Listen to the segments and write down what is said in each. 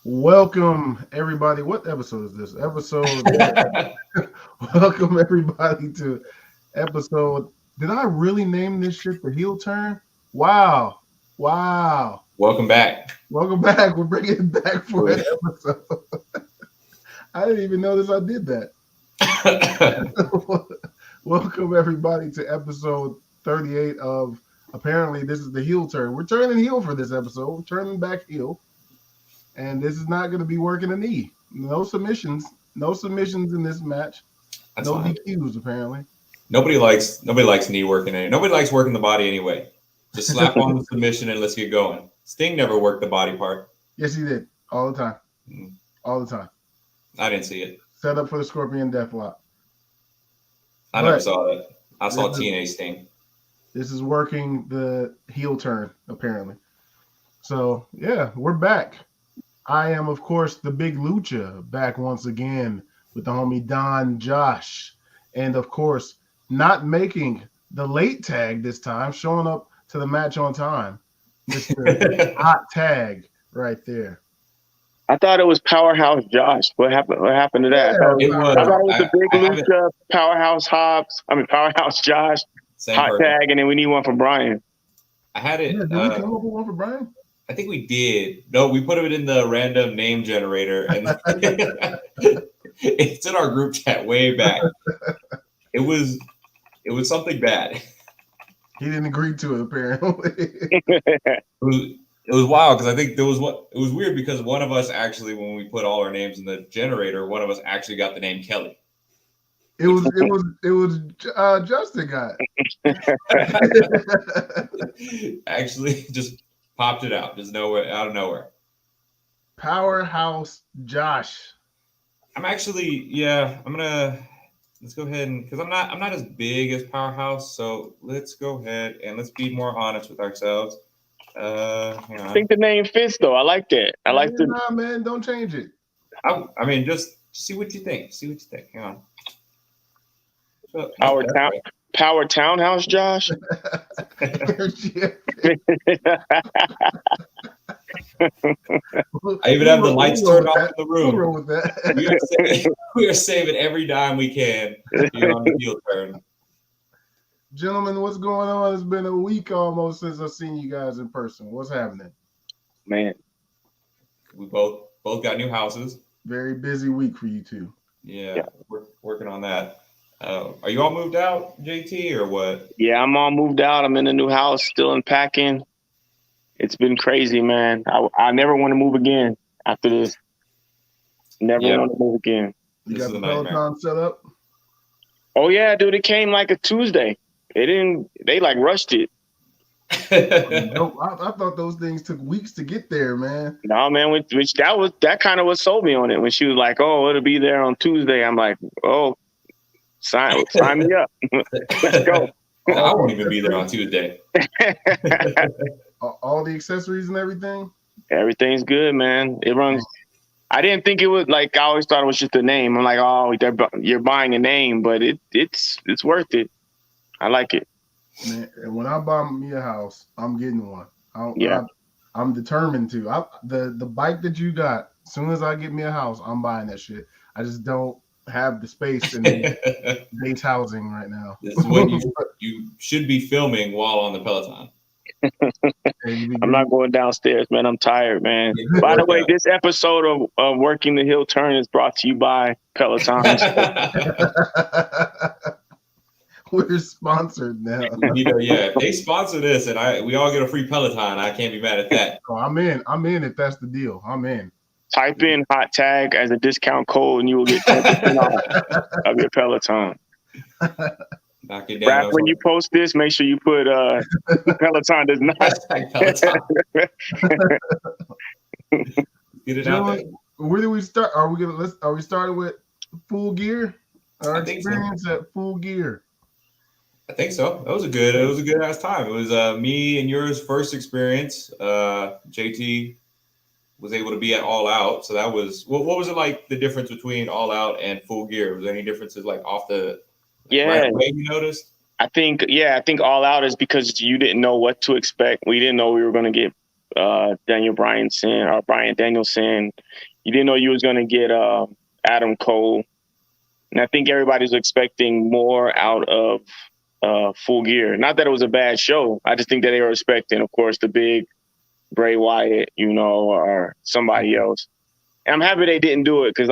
Welcome everybody. What episode is this? Welcome everybody to episode. Did I really name this shit the heel turn? Wow. Wow. Welcome back. Welcome back. We're bringing it back for an episode. I didn't even notice I did that. Welcome everybody to episode 38 of apparently this is the heel turn. We're turning heel for this episode. We're turning back heel. And this is not going to be working a knee. No submissions. No submissions in this match. That's no fine. DQs apparently. Nobody likes knee working. Nobody likes working the body anyway. Just slap on the submission and let's get going. Sting never worked the body part. Yes, he did. All the time. All the time. I didn't see it. Set up for the Scorpion Deathlock. I never saw that. I saw TNA Sting. This is working the heel turn, apparently. So, yeah, we're back. I am, of course, the Big Lucha, back once again with the homie Don Josh. And, of course, not making the late tag this time, showing up to the match on time. Mr. Hot Tag right there. I thought it was Powerhouse Josh. What happened to that? Yeah, I thought it was the Big Lucha, Powerhouse Josh, Hot Tag, and then we need one for Brian. I had it. Yeah, did we come up with one for Brian? I think we did. No, we put it in the random name generator, and it's in our group chat way back. It was something bad. He didn't agree to it, apparently. It was wild because I think it was weird because one of us actually, when we put all our names in the generator, one of us actually got the name Kelly. It was Justin got it. Actually, just popped it out, just out of nowhere. Powerhouse Josh. Let's go ahead and because I'm not as big as Powerhouse, so let's go ahead and let's be more honest with ourselves. I think the name fits though. I like that. Nah, man, don't change it. I mean, just see what you think. Hang on. Power Townhouse Josh. I even have the lights turned off in the room. With that. We are saving every dime we can here on the heel turn. Gentlemen, what's going on? It's been a week almost since I've seen you guys in person. What's happening? Man, we both got new houses. Very busy week for you two. Yeah. We're working on that. Are you all moved out, JT, or what? Yeah, I'm all moved out. I'm in a new house, still unpacking. It's been crazy, man. I never want to move again after this. Never want to move again. You got the Peloton set up? Oh yeah, dude. It came like a Tuesday. They like rushed it. No, I thought those things took weeks to get there, man. No, man, which that kind of what sold me on it. When she was like, "Oh, it'll be there on Tuesday," I'm like, "Oh, sign me up. Let's go." I won't even be there on Tuesday. All the accessories and everything? Everything's good, man. It runs. I didn't think it was like, I always thought it was just a name. I'm like, oh, you're buying a name, but it's worth it. I like it. Man, and when I buy me a house, I'm getting one. I'm determined to. The bike that you got, as soon as I get me a house, I'm buying that shit. I just don't have the space in the base housing right now. This is what you should be filming while on the Peloton. I'm not going downstairs, man. I'm tired, man. By the way, this episode of Working the Heel Turn is brought to you by Peloton. We're sponsored now. If they sponsor this and we all get a free Peloton, I can't be mad at that. Oh, I'm in if that's the deal. I'm in. Type in Hot Tag as a discount code and you will get 10% off of your Peloton. Knock it down. Rap, when you post this, make sure you put Peloton does not. Peloton. Get it out there. Where do we start? Are we starting with Full Gear? Our experience at Full Gear. I think so. It was a good ass time. It was me and yours first experience. JT was able to be at All Out, so that was what was it like? The difference between All Out and Full Gear? Was there any differences like off the right away you noticed? I think All Out is because you didn't know what to expect. We didn't know we were going to get Daniel Bryanson or Bryan Danielson. You didn't know you was going to get Adam Cole. And I think everybody's expecting more out of Full Gear. Not that it was a bad show. I just think that they were expecting, of course, the big Bray Wyatt, or somebody else. And I'm happy they didn't do it because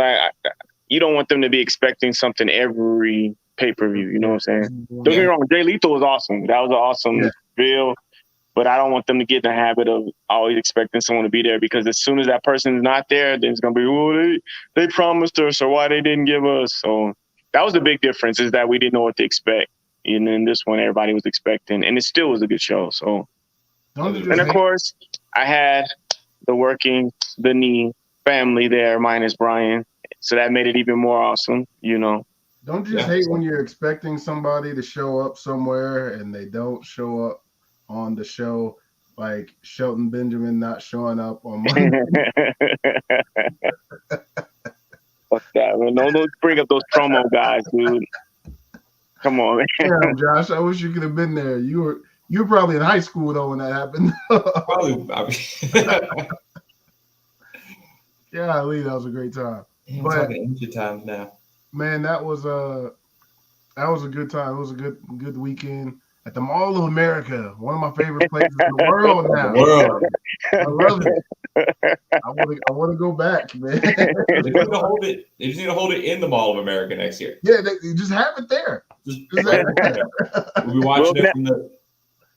you don't want them to be expecting something every pay-per-view. You know what I'm saying? Don't get me wrong. Jay Lethal was awesome. That was an awesome feel. But I don't want them to get in the habit of always expecting someone to be there, because as soon as that person's not there, then it's going to be, oh, they promised us, or why they didn't give us. So that was the big difference, is that we didn't know what to expect. And then this one, everybody was expecting, and it still was a good show. So, and of course, I had the knee family there minus Brian. So that made it even more awesome, Don't you just hate when you're expecting somebody to show up somewhere and they don't show up on the show, like Shelton Benjamin not showing up on Monday? Fuck that, man. Don't bring up those promo guys, dude. Come on, man. Damn, Josh, I wish you could have been there. You were probably in high school though when that happened. Probably. Yeah, Lee, that was a great time. But ancient times now. Man, that was a good time. It was a good weekend at the Mall of America, one of my favorite places in the world now. I love it. I want to go back, man. They just need to hold it in the Mall of America next year. Yeah, they just have it there. Just have it there. We'll be watching it from the.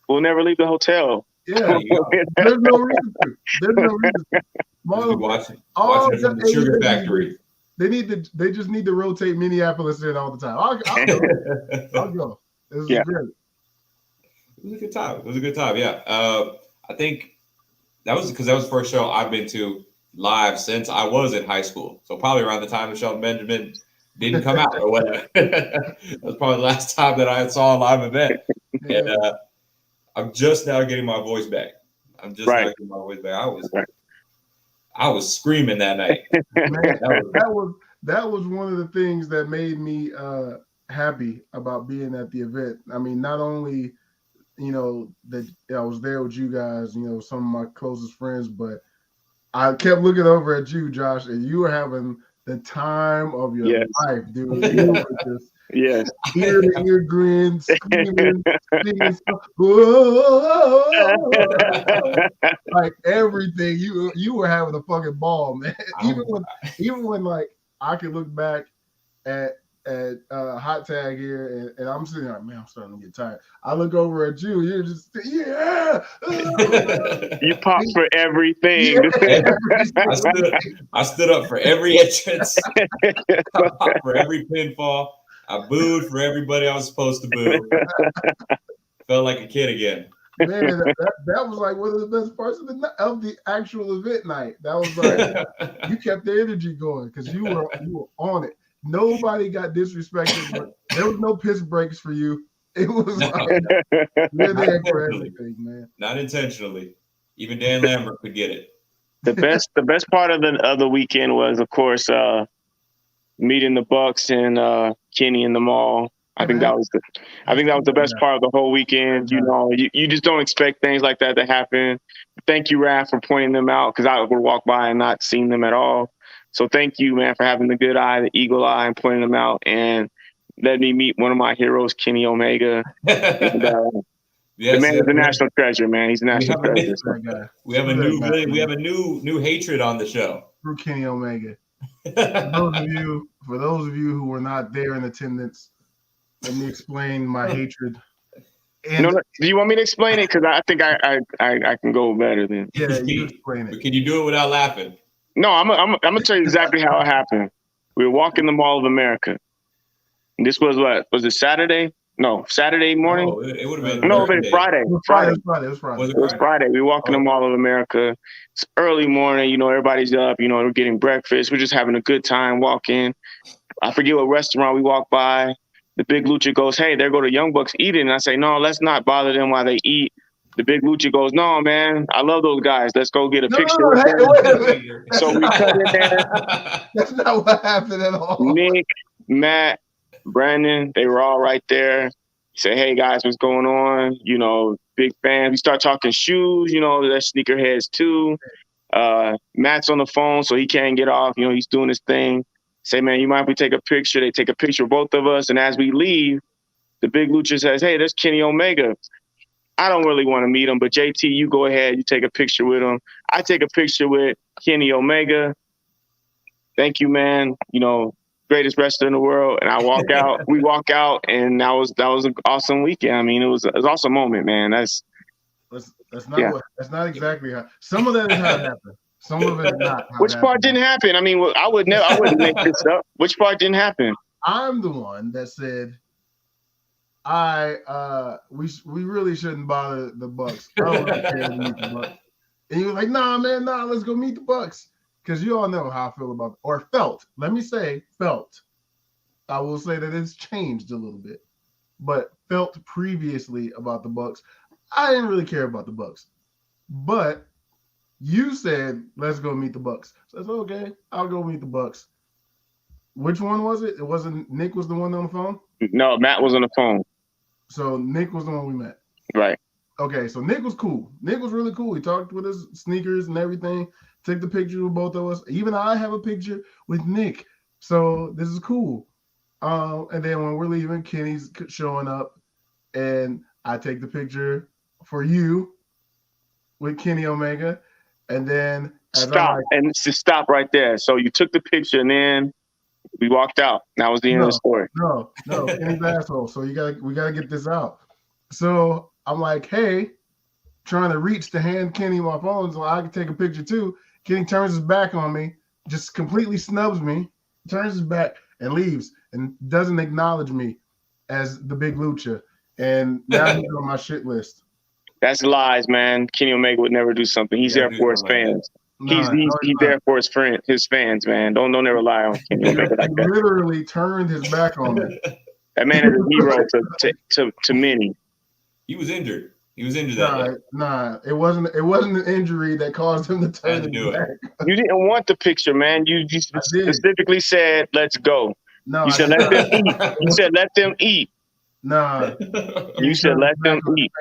We'll never leave the hotel. Yeah, there's no reason to. We'll be watching it from the Sugar Factory. They just need to rotate Minneapolis in all the time. I'll go. I'll go. This is great. It was a good time. Yeah. I think that was because that was the first show I've been to live since I was in high school. So probably around the time that Shelton Benjamin didn't come out or whatever. That was probably the last time that I saw a live event. And I'm just now getting my voice back. I was screaming that night. Man, that was one of the things that made me happy about being at the event. I mean, not only that I was there with you guys, some of my closest friends, but I kept looking over at you, Josh, and you were having the time of your life, dude. You were just ear to ear grin, screaming, like everything. You were having a fucking ball, man. Even when like I could look back at Hot Tag here, and I'm sitting like, man, I'm starting to get tired. I look over at you, you're just you pop for everything. I stood up for every entrance. I popped for every pinfall. I booed for everybody I was supposed to boo. Felt like a kid again. Man, that was like one of the best parts of the actual event night. That was like you kept the energy going because you were on it. Nobody got disrespected. There was no piss breaks for you. It was like you're there for everything, man. Not intentionally. Even Dan Lambert could get it. The best part of the weekend was, of course, meeting the Bucks and Kenny in the mall. I think that was the best part of the whole weekend. You just don't expect things like that to happen. Thank you, Raph, for pointing them out, because I would walk by and not seen them at all. So thank you, man, for having the good eye, the eagle eye, and pointing them out, and let me meet one of my heroes, Kenny Omega. And, the man is a national treasure, man. He's a national treasure. We have a new hatred on the show. Through Kenny Omega. For those of you who were not there in attendance, let me explain my hatred. Do you want me to explain it? Because I think I can go better than. Yeah, you explain it. But can you do it without laughing? No, I'm gonna tell you exactly how it happened. We were walking the Mall of America. And this was what? Was it Saturday? No, Saturday morning. Oh, it would have been. No, it was Friday. It was Friday. We walk in the Mall of America. It's early morning. Everybody's up. We're getting breakfast. We're just having a good time walking. I forget what restaurant we walk by. The Big Lucha goes, "Hey, there go the Young Bucks eating." And I say, "No, let's not bother them while they eat." The Big Lucha goes, "No, man, I love those guys. Let's go get a picture with them." So we cut in there. That's not what happened at all. Nick, Matt, Brandon, they were all right there. He said, "Hey, guys, what's going on? big fan. We start talking shoes, you know, that's sneakerheads too. Matt's on the phone, so he can't get off. You know, he's doing his thing. Say, man, you mind if we take a picture? They take a picture of both of us, and as we leave, the big lucha says, hey, there's Kenny Omega. I don't really want to meet him, but JT, you go ahead. You take a picture with him. I take a picture with Kenny Omega. Thank you, man. You know, greatest wrestler in the world. And I walk out. We walk out, and that was an awesome weekend. I mean, it was an awesome moment, man. That's not that's not exactly how. Some of that is how it happened. Some of it is not. How Which part didn't happen? I mean, I wouldn't make this up. Which part didn't happen? I'm the one that said we really shouldn't bother the Bucks. I don't really care to meet the Bucks. And you were like, nah, man, let's go meet the Bucks. Because you all know how I feel about or felt. Let me say felt. I will say that it's changed a little bit. But felt previously about the Bucks. I didn't really care about the Bucks. But you said, let's go meet the Bucks. So I said, okay, I'll go meet the Bucks. Which one was it? It wasn't Nick was the one on the phone? No, Matt was on the phone. So Nick was the one we met. Right. Okay, so Nick was cool. Nick was really cool. He talked with his sneakers and everything. Took the picture with both of us. Even I have a picture with Nick. So this is cool. And then when we're leaving, Kenny's showing up. And I take the picture for you with Kenny Omega. And then stop right there. So you took the picture and then we walked out. That was the end of the story. No, Kenny's asshole. So we gotta get this out. So I'm like, hey, trying to reach to hand Kenny my phone so I can take a picture too. Kenny turns his back on me, just completely snubs me, turns his back and leaves and doesn't acknowledge me as the big lucha. And now he's on my shit list. That's lies, man. Kenny Omega would never do something. He's there for his fans. He's there for his fans, man. Don't ever lie on Kenny Omega like that. He literally turned his back on me. That man is a hero to many. He was injured. He was injured that day. Nah, it wasn't an injury that caused him to turn his back. You didn't want the picture, man. You specifically said, let's go. No, you said let them eat. You said let them eat. Nah. You said let them eat.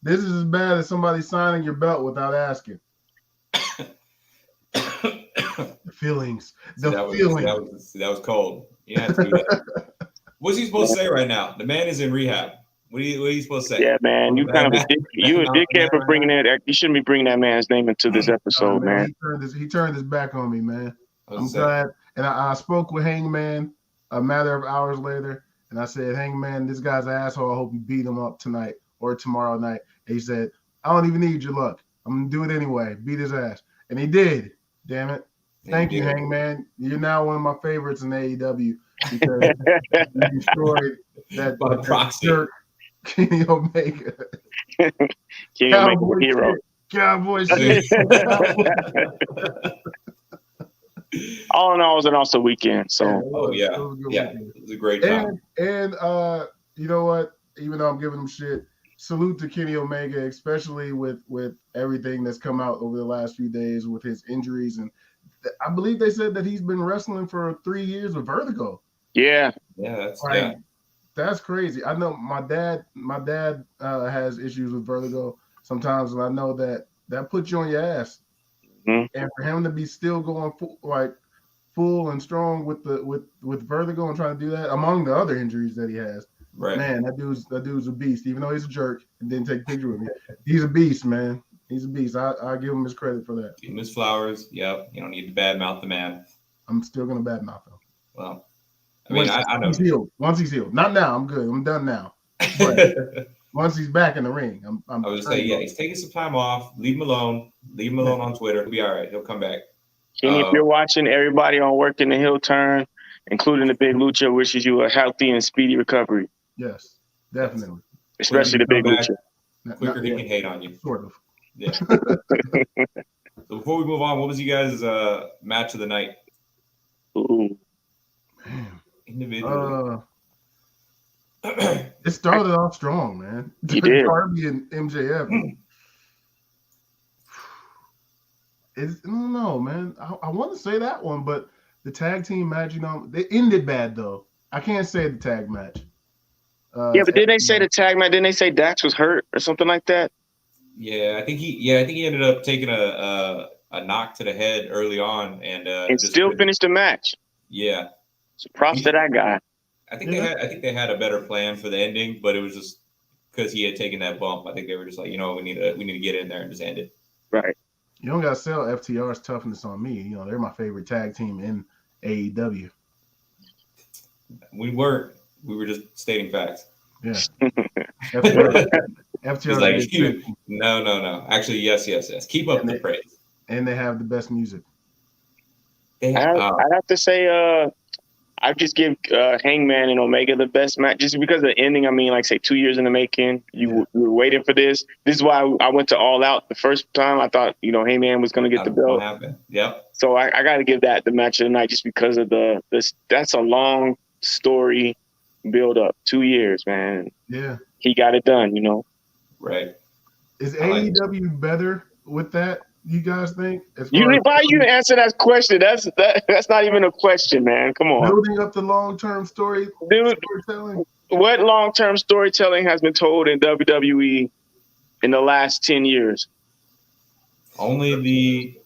This is as bad as somebody signing your belt without asking. The feelings. That was cold. You had to do that. What's he supposed to say right now? The man is in rehab. What are you supposed to say? Yeah, man, you kind of a dickhead for bringing that. You shouldn't be bringing that man's name into this episode, man. He turned his back on me, man. I'm glad. And I spoke with Hangman a matter of hours later, and I said, Hangman, this guy's an asshole. I hope you beat him up tonight or tomorrow night. And he said, I don't even need your luck. I'm going to do it anyway. Beat his ass. And he did. Damn it. Thank you, Hangman. You're now one of my favorites in AEW because you destroyed that proxy. Jerk, Kenny Omega. Kenny Omega, hero. Cowboy shit. All in all, it was an awesome weekend. So, it was a great time. And you know what? Even though I'm giving him shit, salute to Kenny Omega, especially with everything that's come out over the last few days with his injuries. And I believe they said that he's been wrestling for 3 years with vertigo. Yeah. That's crazy. I know my dad has issues with vertigo sometimes, and I know that puts you on your ass. Mm-hmm. And for him to be still going full and strong with vertigo and trying to do that among the other injuries that he has. Right. Man, that dude's a beast. Even though he's a jerk and didn't take a picture with me, he's a beast, man. He's a beast. I give him his credit for that. Give him his flowers. Yep. You don't need to badmouth the man. I'm still gonna badmouth him. Well, I mean, I know. Once he's healed. Not now. I'm good. I'm done now. But once he's back in the ring, I was just saying, he's taking some time off. Leave him alone. Leave him alone on Twitter. He'll be all right. He'll come back. Kenny, if you're watching, everybody on Working the Hill Turn, including the Big Lucha, wishes you a healthy and speedy recovery. Yes, definitely. Especially the Big Lucha. Quicker he can hate on you. Sort of. Yeah. So before we move on, what was you guys' match of the night? Ooh. Man. Individually. It started off strong, man. He did. Darby and MJF. I don't know, man. I want to say that one, but the tag team match, they ended bad though. I can't say the tag match. Yeah, but didn't they say the tag match? Didn't they say Dax was hurt or something like that? Yeah, I think he ended up taking a knock to the head early on and just still finished the match. Yeah. So props to that guy. I think they had a better plan for the ending, but it was just because he had taken that bump. I think they were just like, we need to get in there and just end it. Right. You don't gotta sell FTR's toughness on me. They're my favorite tag team in AEW. We weren't. We were just stating facts. Yeah. FTR like, no. Actually, yes. Keep up the praise. And they have the best music. I have to say, I just give Hangman and Omega the best match just because of the ending. I mean, like say 2 years in the making, you were waiting for this. This is why I went to All Out the first time. I thought Hangman was going to get the belt. Yep. So I got to give that the match of the night just because of this. That's a long story build up. 2 years, man. Yeah. He got it done. Right. Is AEW better with that? You guys think? Why you answer that question? That's not even a question, man. Come on. Building up the long-term storytelling. What long-term storytelling has been told in WWE in the last 10 years? Only the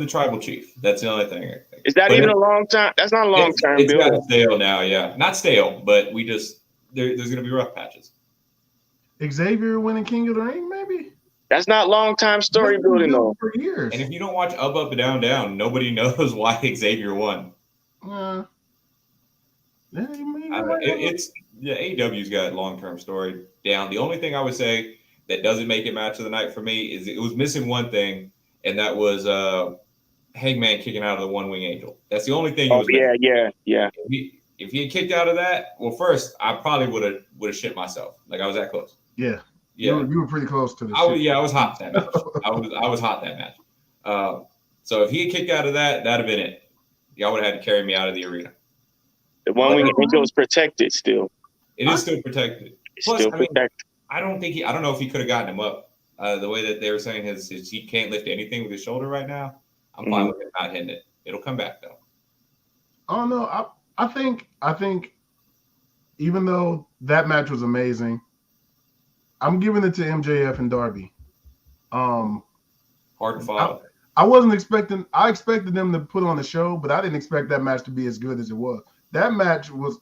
tribal chief. That's the only thing. Is that even a long time? That's not a long term build. It's got stale now, yeah. Not stale, but we just there's going to be rough patches. Xavier winning King of the Ring, maybe. That's not long time story building though. For years. And if you don't watch Up, Down, Down, nobody knows why Xavier won. AEW's got long-term story down. The only thing I would say that doesn't make it match of the night for me is it was missing one thing, and that was Hangman kicking out of the One-Wing Angel. That's the only thing. Yeah. If he had kicked out of that, well, first I probably would have shit myself. Like I was that close. Yeah. Yeah, you were pretty close to this. I was hot that match. I was hot that match. So if he had kicked out of that, that'd have been it. Y'all would have had to carry me out of the arena. The One-Wing Angel is protected still. It is still protected. Plus, I don't know if he could have gotten him up. The way that they were saying he can't lift anything with his shoulder right now. I'm fine with him not hitting it. It'll come back though. Oh no, I think even though that match was amazing, I'm giving it to MJF and Darby. Hard to follow. I wasn't expecting. I expected them to put on a show, but I didn't expect that match to be as good as it was. That match was.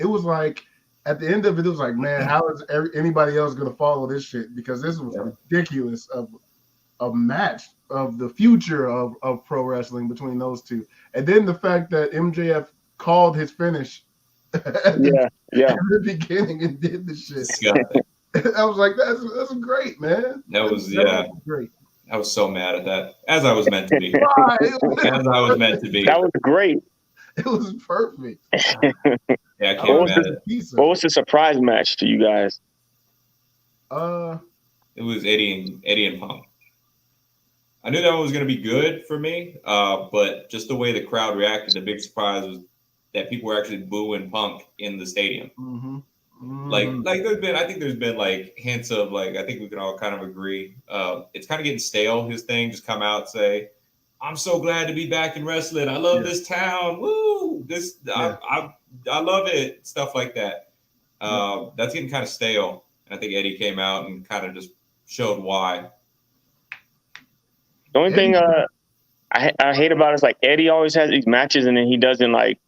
It was like at the end of it, it was like, man, how is anybody else going to follow this shit? Because this was ridiculous of a match of the future of pro wrestling between those two. And then the fact that MJF called his finish at the beginning and did the shit. I was like, that's great, man. That was great. I was so mad at that, as I was meant to be. As I was meant to be. That was great. It was perfect. Yeah, I can't imagine. What was the surprise match to you guys? It was Eddie and Punk. I knew that one was going to be good for me, but just the way the crowd reacted, the big surprise was that people were actually booing Punk in the stadium. Mm-hmm. Like there's been like hints of like, I think we can all kind of agree. It's kind of getting stale. His thing, just come out, say, I'm so glad to be back in wrestling. I love this town. Woo! I love it. Stuff like that. That's getting kind of stale. And I think Eddie came out and kind of just showed why. The only thing I hate about it is like Eddie always has these matches and then he doesn't like.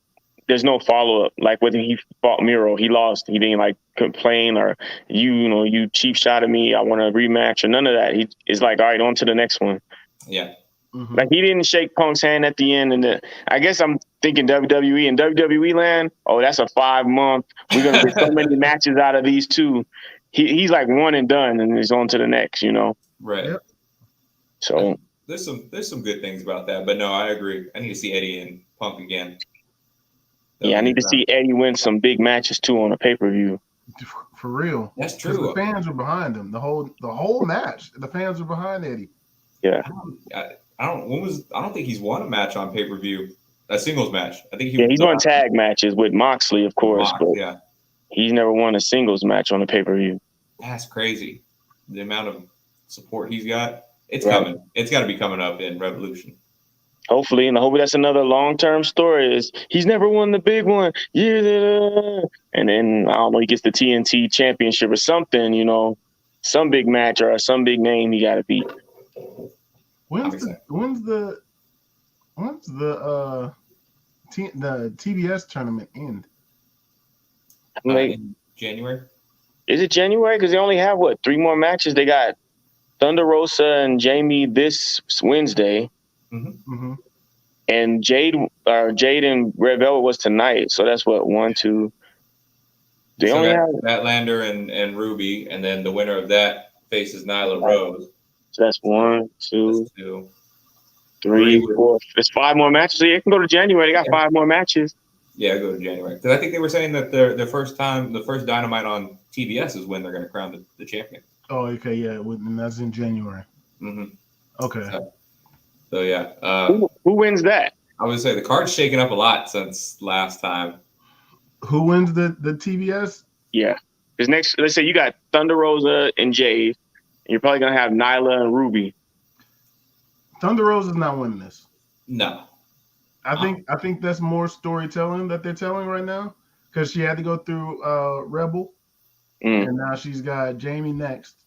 There's no follow up. Like when he fought Miro, he lost. He didn't like complain or you cheap shot at me. I want a rematch or none of that. He is like, all right, on to the next one. Yeah. Mm-hmm. Like he didn't shake Punk's hand at the end. And I guess I'm thinking WWE and WWE land. Oh, that's a 5 month. We're gonna get so many matches out of these two. He's like one and done, and he's on to the next. Right. Yep. So there's some good things about that, but no, I agree. I need to see Eddie and Punk again. I need to see Eddie win some big matches too on a pay-per-view. For real. That's true. The fans are behind him. The whole match. The fans are behind Eddie. Yeah. I don't think he's won a match on pay-per-view. A singles match. I think he's won tag matches with Moxley, of course, but he's never won a singles match on a pay-per-view. That's crazy. The amount of support he's got. It's coming. It's got to be coming up in Revolution. Hopefully, and hopefully that's another long-term story. Is he's never won the big one, yeah, and then I don't know, he gets the TNT championship or something, some big match or some big name he got to beat. When's the the TBS tournament end? In January. Is it January? Because they only have 3 more matches. They got Thunder Rosa and Jamie this Wednesday, and Jade and Red Velvet was tonight. So that's 1, 2. They only have Statlander and Ruby, and then the winner of that faces Nyla Rose. So that's 1, 2, That's 2, 3, 4. There's 5 more matches. So you can go to January. They got 5 more matches. Yeah, go to January. Because I think they were saying that the first Dynamite on TBS is when they're going to crown the champion. Oh, okay, yeah, and that's in January. Okay. So yeah. Who wins that? I would say the card's shaken up a lot since last time. Who wins the TBS? Yeah. Because let's say you got Thunder Rosa and Jade, and you're probably going to have Nyla and Ruby. Thunder Rosa's not winning this. No. I think that's more storytelling that they're telling right now, because she had to go through Rebel, and now she's got Jamie next.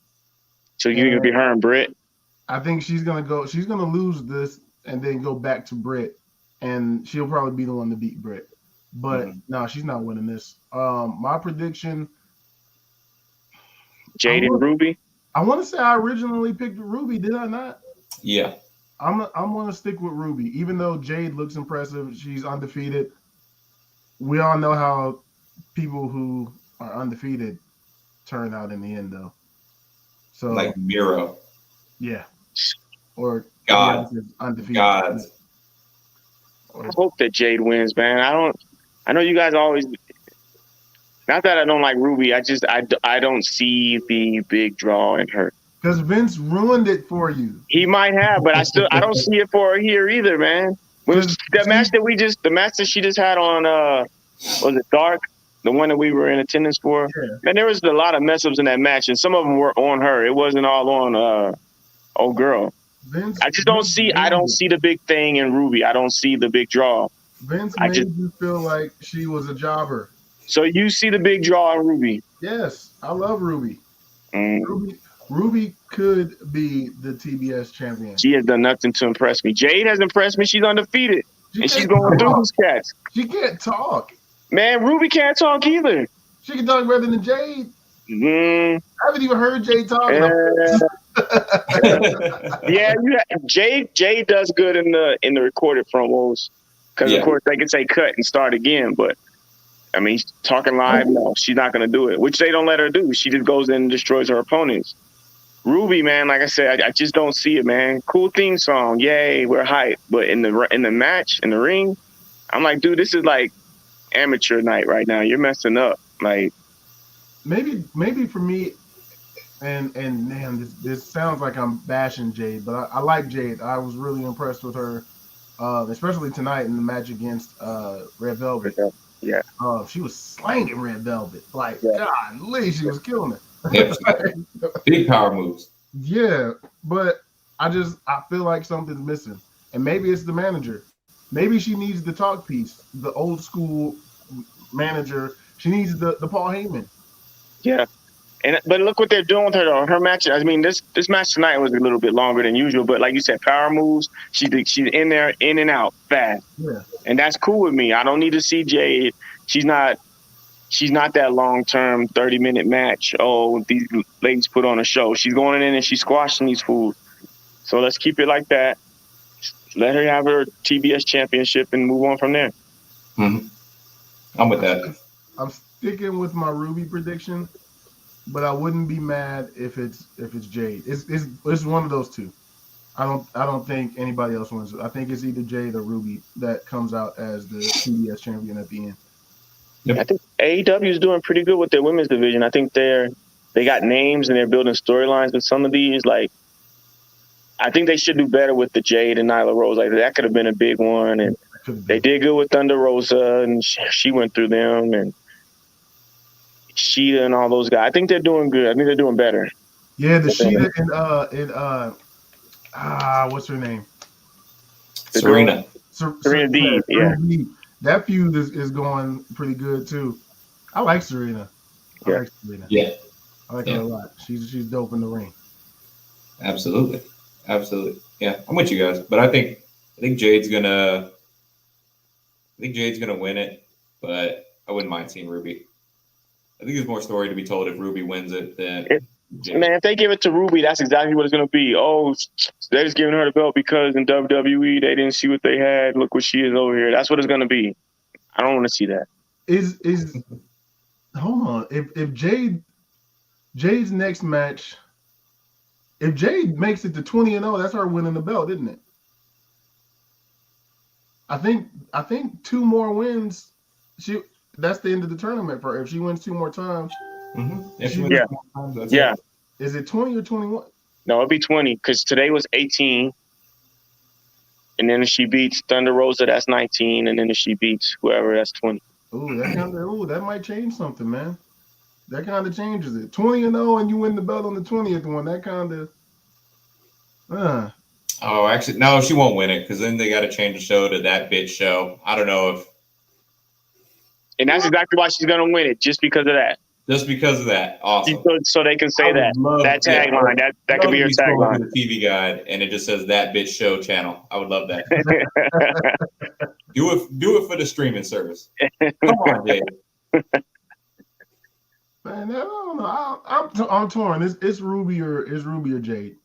So you're gonna be her and Britt? I think she's gonna lose this and then go back to Britt, and she'll probably be the one to beat Britt. But no, she's not winning this. My prediction: Jade and Ruby. I want to say I originally picked Ruby. Did I not? Yeah. I'm going to stick with Ruby, even though Jade looks impressive. She's undefeated. We all know how people who are undefeated turn out in the end, though. So like Miro. Yeah. Or God. Undefeated. God. I hope that Jade wins, man. I know you guys always. Not that I don't like Ruby. I don't see the big draw in her. Because Vince ruined it for you. He might have, but I don't see it for her here either, man. The match that she just had on was it Dark? The one that we were in attendance for? Yeah. And there was a lot of mess ups in that match, and some of them were on her. It wasn't all on old girl. I don't see the big thing in Ruby. I don't see the big draw. Vince made you feel like she was a jobber. So you see the big draw in Ruby? Yes, I love Ruby. Ruby could be the TBS champion. She has done nothing to impress me. Jade has impressed me. She's undefeated. And she's going through these cats. She can't talk. Man, Ruby can't talk either. She can talk better than Jade. I haven't even heard Jade talk. Jade does good in the recorded promos. Because, of course, they can say cut and start again. But, I mean, talking live, no, she's not going to do it. Which they don't let her do. She just goes in and destroys her opponents. Ruby, man, like I said, I just don't see it, man. Cool theme song, yay, we're hyped. But in the match, in the ring, I'm like, dude, this is like amateur night right now. You're messing up. Like, maybe for me, and man, this sounds like I'm bashing Jade, but I like Jade. I was really impressed with her, especially tonight in the match against Red Velvet. Yeah. She was slanging Red Velvet. Like, golly, she was killing it. Big power moves. Yeah, but I feel like something's missing. And maybe it's the manager. Maybe she needs the talk piece, the old school manager. She needs the Paul Heyman. Yeah. But look what they're doing with her though. Her match, I mean, this match tonight was a little bit longer than usual, but like you said, power moves, she's in there, in and out, fast. Yeah. And that's cool with me. I don't need to see Jade. She's not that long-term 30-minute match. Oh, these ladies put on a show. She's going in and she's squashing these fools. So let's keep it like that. Let her have her TBS championship and move on from there. Mm-hmm. I'm with that. I'm sticking with my Ruby prediction, but I wouldn't be mad if it's Jade. It's one of those two. I don't think anybody else wins. I think it's either Jade or Ruby that comes out as the TBS champion at the end. Yep. I think AEW is doing pretty good with their women's division. I think they got names and they're building storylines with some of these. Like, I think they should do better with the Jade and Nyla Rose. Like, that could have been a big one. And they did good with Thunder Rosa, and she went through them, and Sheeta and all those guys. I think they're doing good. I think they're doing better. Yeah, the Sheeta and what's her name? Serena. Serena Deeb, Serena Deeb. That feud is going pretty good too. I like Serena. I Yeah. like Serena. Yeah, I like her a lot. She's dope in the ring. absolutely. Yeah, I'm with you guys, but I think Jade's gonna win it, but I wouldn't mind seeing Ruby. I think there's more story to be told if Ruby wins it than Jade. Man, if they give it to Ruby, that's exactly what it's going to be. Oh, they're just giving her the belt because in WWE they didn't see what they had. Look what she is over here. That's what it's going to be. I don't want to see that. Is hold on. If Jade's next match, if Jade makes it to 20-0, that's her winning the belt, isn't it? I think 2 more wins. That's the end of the tournament for her. If she wins 2 more times. If she she- wins Yeah. more times, that's Yeah. it. Is it 20 or 21? No, it'll be 20 because today was 18. And then if she beats Thunder Rosa, that's 19. And then if she beats whoever, that's 20. That might change something, man. That kind of changes it. 20-0 and you win the belt on the 20th one. That kind of Oh, actually, no, she won't win it because then they got to change the show to that bitch show. I don't know if And that's exactly why she's going to win it, just because of that. just because of that. Awesome. So they can say that. That tagline. That could be your tagline. The TV guide, and it just says that bitch show channel. I would love that. Do it for the streaming service. Come on, Dave. man. I don't know. I'm torn. It's Ruby or Jade.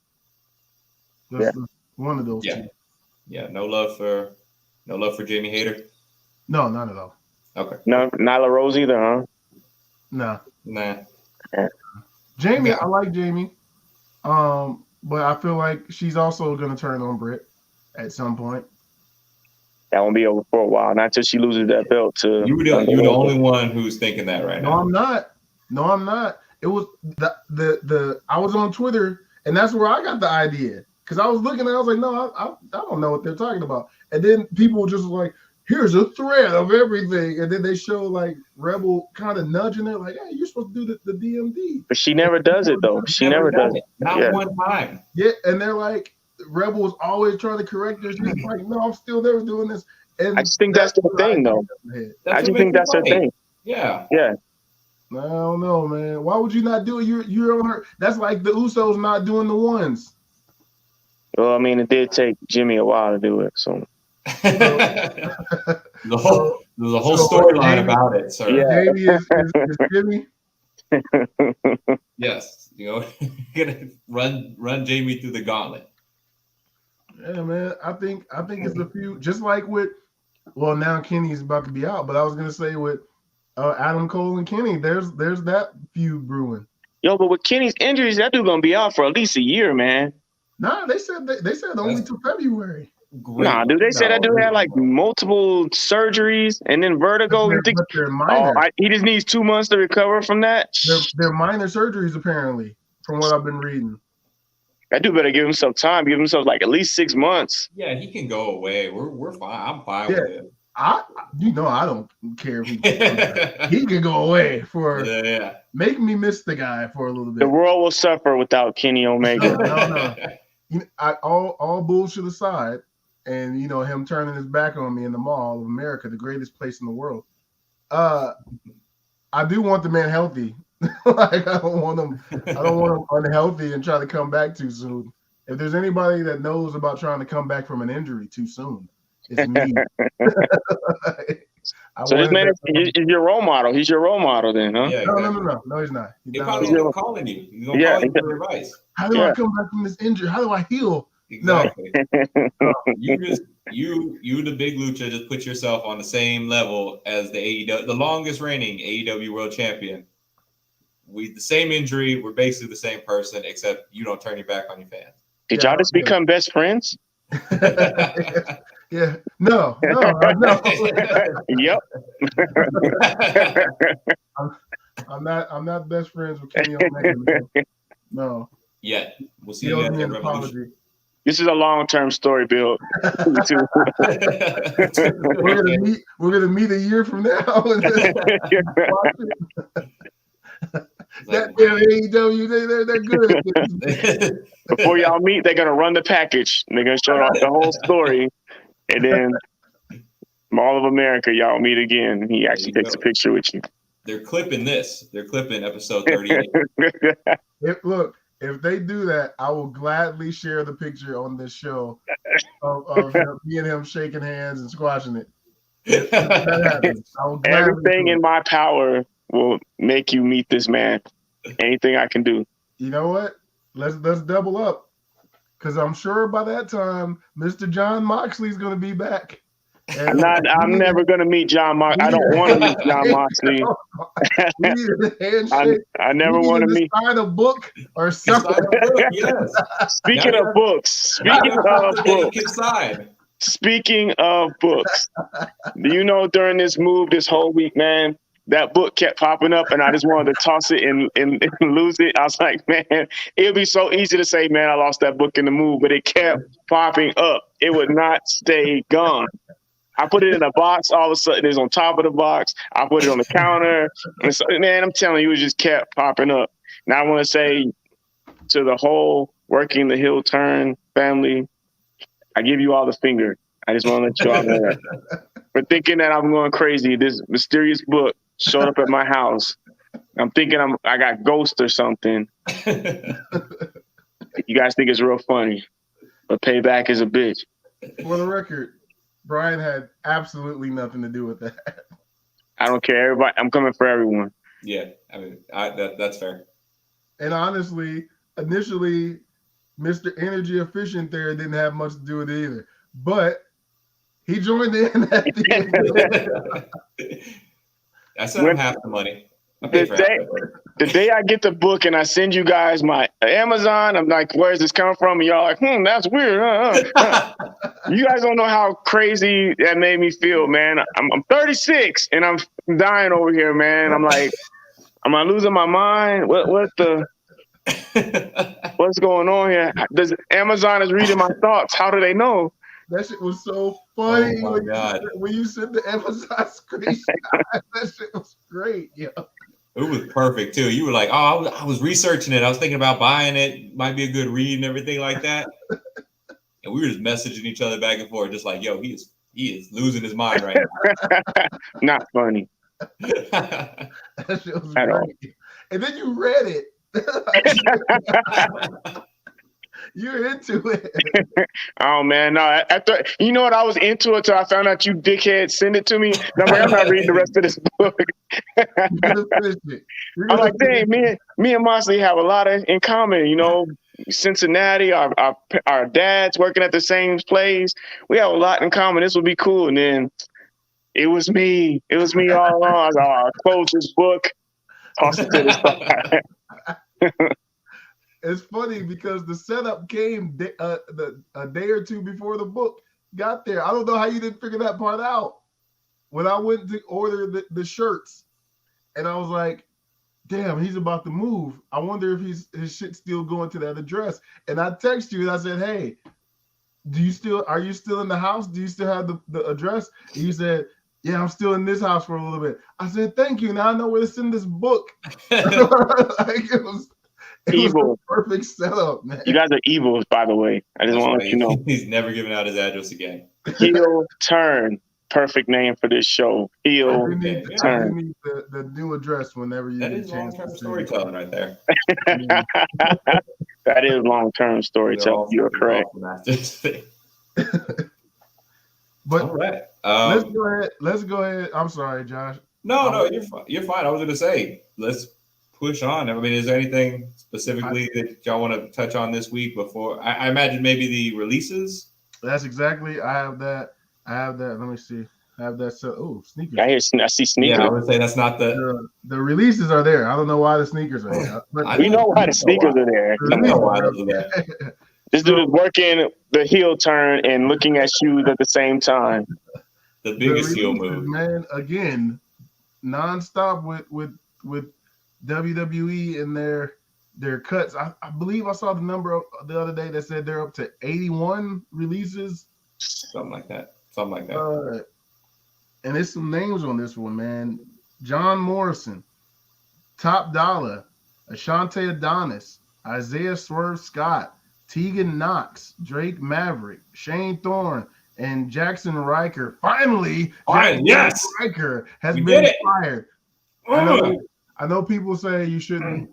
That's one of those two. Yeah. No love for Jamie Hayter. No, none of those. Okay. No, Nyla Rose either, huh? Nah. Nah. Jamie, I like Jamie. But I feel like she's also gonna turn on Britt at some point. That won't be over for a while. Not till she loses that belt to. You're the only one who's thinking that right now. No, I'm not. It was the I was on Twitter and that's where I got the idea. Because I was looking and I was like, no, I don't know what they're talking about. And then people just like, here's a thread of everything. And then they show like Rebel kind of nudging her, like, hey, you're supposed to do the DMD. But she never does it, though. She never does it. Not one time. Yeah, and they're like, Rebel was always trying to correct her. She's like, no, I'm still never doing this. And I just think that's the thing, though. I just think that's her thing. Yeah. Yeah. I don't know, man. Why would you not do it? You're on her. That's like the Usos not doing the ones. Well, I mean, it did take Jimmy a while to do it, so. There's a whole storyline about it, sir. Yeah. Jamie is Jimmy. Yes, gonna run Jamie through the gauntlet. Yeah, man. I think it's a few. Just like with, well, now Kenny's about to be out, but I was gonna say with Adam Cole and Kenny, there's that feud brewing. Yo, but with Kenny's injuries, that dude gonna be out for at least a year, man. Nah, they said only till February. Great. Nah, dude, they said that dude had like multiple surgeries and then vertigo. But they're minor. He just needs 2 months to recover from that. They're minor surgeries, apparently, from what I've been reading. That dude better give himself time. Give himself like at least 6 months. Yeah, he can go away. We're fine. I'm fine with it. I don't care if he he can go away for make me miss the guy for a little bit. The world will suffer without Kenny Omega. No. All bullshit aside, and him turning his back on me in the Mall of America, the greatest place in the world. I do want the man healthy. Like I don't want him unhealthy and try to come back too soon. If there's anybody that knows about trying to come back from an injury too soon, it's me. So this man is your role model. He's your role model then, huh? Yeah, exactly. No, he's not. He's probably calling you. He's gonna call you for advice. How do I come back from this injury? How do I heal? Exactly. No. You the big lucha, just put yourself on the same level as the AEW, the longest reigning AEW world champion. The same injury. We're basically the same person, except you don't turn your back on your fans. Did y'all just become best friends? Yeah. No. Yep. I'm not best friends with Kenny Omega. Man. No. Yeah. We'll see you guys at Revolution. This is a long-term story, Bill. We're gonna meet a year from now. That damn AEW, they're good. Before y'all meet, they're gonna run the package. They're gonna show off the whole story. And then Mall of America, y'all meet again. He actually takes a picture with you. They're clipping this. They're clipping episode 38. If they do that, I will gladly share the picture on this show of me and him shaking hands and squashing it. If that happens, I will gladly Everything in my power will make you meet this man. Anything I can do. You know what? Let's double up, because I'm sure by that time Mr. John Moxley's going to be back. And I'm never going to meet John Moxley. I don't want to meet John Moxley. We need a handshake. I never want to meet. Sign a book or something. Yes. Speaking of books. Speaking of books. Do you know during this move this whole week, man, that book kept popping up and I just wanted to toss it and lose it. I was like, man, it would be so easy to say, man, I lost that book in the move, but it kept popping up. It would not stay gone. I put it in a box. All of a sudden, it's on top of the box. I put it on the counter. And so, man, I'm telling you, it just kept popping up. Now I want to say to the whole Working the Heel Turn family, I give you all the finger. I just want to let you all know that. For thinking that I'm going crazy, this mysterious book showed up at my house. I'm thinking I got ghost or something. You guys think it's real funny, but payback is a bitch. For the record, Brian had absolutely nothing to do with that. I don't care. Everybody, I'm coming for everyone. Yeah, I mean, that's fair. And honestly, initially, Mr. Energy Efficient there didn't have much to do with it either. But he joined in at the end. I said I'm half the money. The day I get the book and I send you guys my Amazon, I'm like, where's this coming from? And y'all like, that's weird. You guys don't know how crazy that made me feel, man. I'm 36 and I'm dying over here, man. I'm like, am I losing my mind? What's going on here? Does Amazon is reading my thoughts? How do they know? That shit was so funny. Oh my God. When you sent the Amazon screenshot, that shit was great, yo. It was perfect too. You were like, "Oh, I was researching it. I was thinking about buying it. Might be a good read and everything like that." And we were just messaging each other back and forth, just like, "Yo, he is losing his mind right now." Not funny. That shit was great. And then you read it. You're into it. Oh man, no. After you know what, I was into it till I found out you dickhead sent it to me. I'm like, I'm not reading the rest of this book. I'm like, dang, me and Moxley have a lot in common. You know, Cincinnati, our dads working at the same place. We have a lot in common. This would be cool. And then it was me. It was me all along. I was like, I'll close this book, toss it to the side. It's funny because the setup came a day or two before the book got there. I don't know how you didn't figure that part out. When I went to order the shirts, and I was like, damn, he's about to move. I wonder if his shit's still going to that address. And I text you and I said, hey, are you still in the house? Do you still have the address? And you said, yeah, I'm still in this house for a little bit. I said, thank you. Now I know where to send this book. It was evil. Perfect setup, man. You guys are evil, by the way. I just want to let you know. He's never giving out his address again. Heel Turn. Perfect name for this show. Heel Turn. I need the new address whenever you get a chance. That is long-term storytelling right there. That is long-term storytelling. You're correct. But all right. Let's go ahead. I'm sorry, Josh. No, you're fine. I was going to say, let's push on. I mean, is there anything specifically that y'all want to touch on this week before? I imagine maybe the releases. That's exactly. I have that. Let me see. I have that. So, sneakers. I see sneakers. Yeah, I would say that's not the releases are there. I don't know why the sneakers are there. We know why the sneakers are there. I know why those are there. This dude is working the heel turn and looking at shoes at the same time. The biggest heel move, man. Again, nonstop with WWE and their cuts. I believe I saw the number the other day that said they're up to 81 releases. Something like that. And there's some names on this one, man. John Morrison, Top Dollar, Ashante Adonis, Isaiah Swerve Scott, Tegan Knox, Drake Maverick, Shane Thorne, and Jackson Riker finally. Fine, yes, Riker has we been did it. fired. I know people say you shouldn't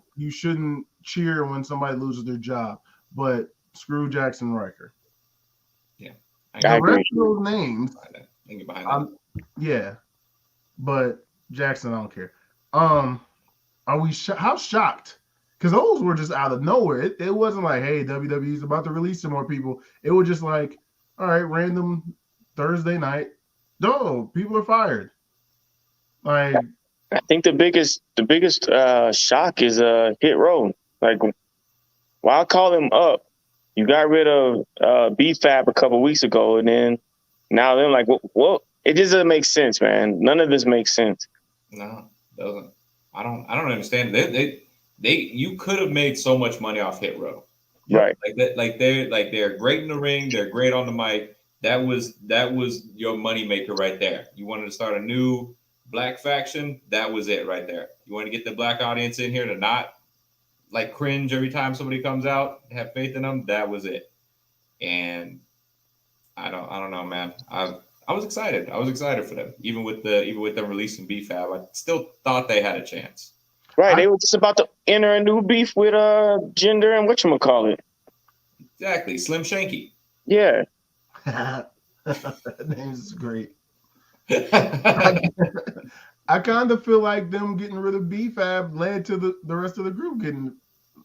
cheer when somebody loses their job, but screw Jackson Riker. Yeah, The rest of those names, yeah, but Jackson, I don't care. Are we how shocked? Because those were just out of nowhere. It wasn't like, hey, WWE's about to release some more people. It was just like, all right, random Thursday night. No, people are fired. Like, I think the biggest shock is Hit Row. Like, why call him up? You got rid of BFAB a couple weeks ago, and then now they're like, well, it just doesn't make sense, man. None of this makes sense. No, it doesn't. I don't understand. You could have made so much money off Hit Row. Right. They're great in the ring. They're great on the mic. That was your money maker right there. You wanted to start a new black faction. That was it right there. You want to get the black audience in here to not like cringe every time somebody comes out, have faith in them. That was it. And I don't know, man. I was excited. I was excited for them, even with them releasing BFAB. I still thought they had a chance. Right, they were just about to enter a new beef with Gender and whatchamacallit. Exactly, Slim Shanky. Yeah. That name's great. I kind of feel like them getting rid of BFAB led to the rest of the group getting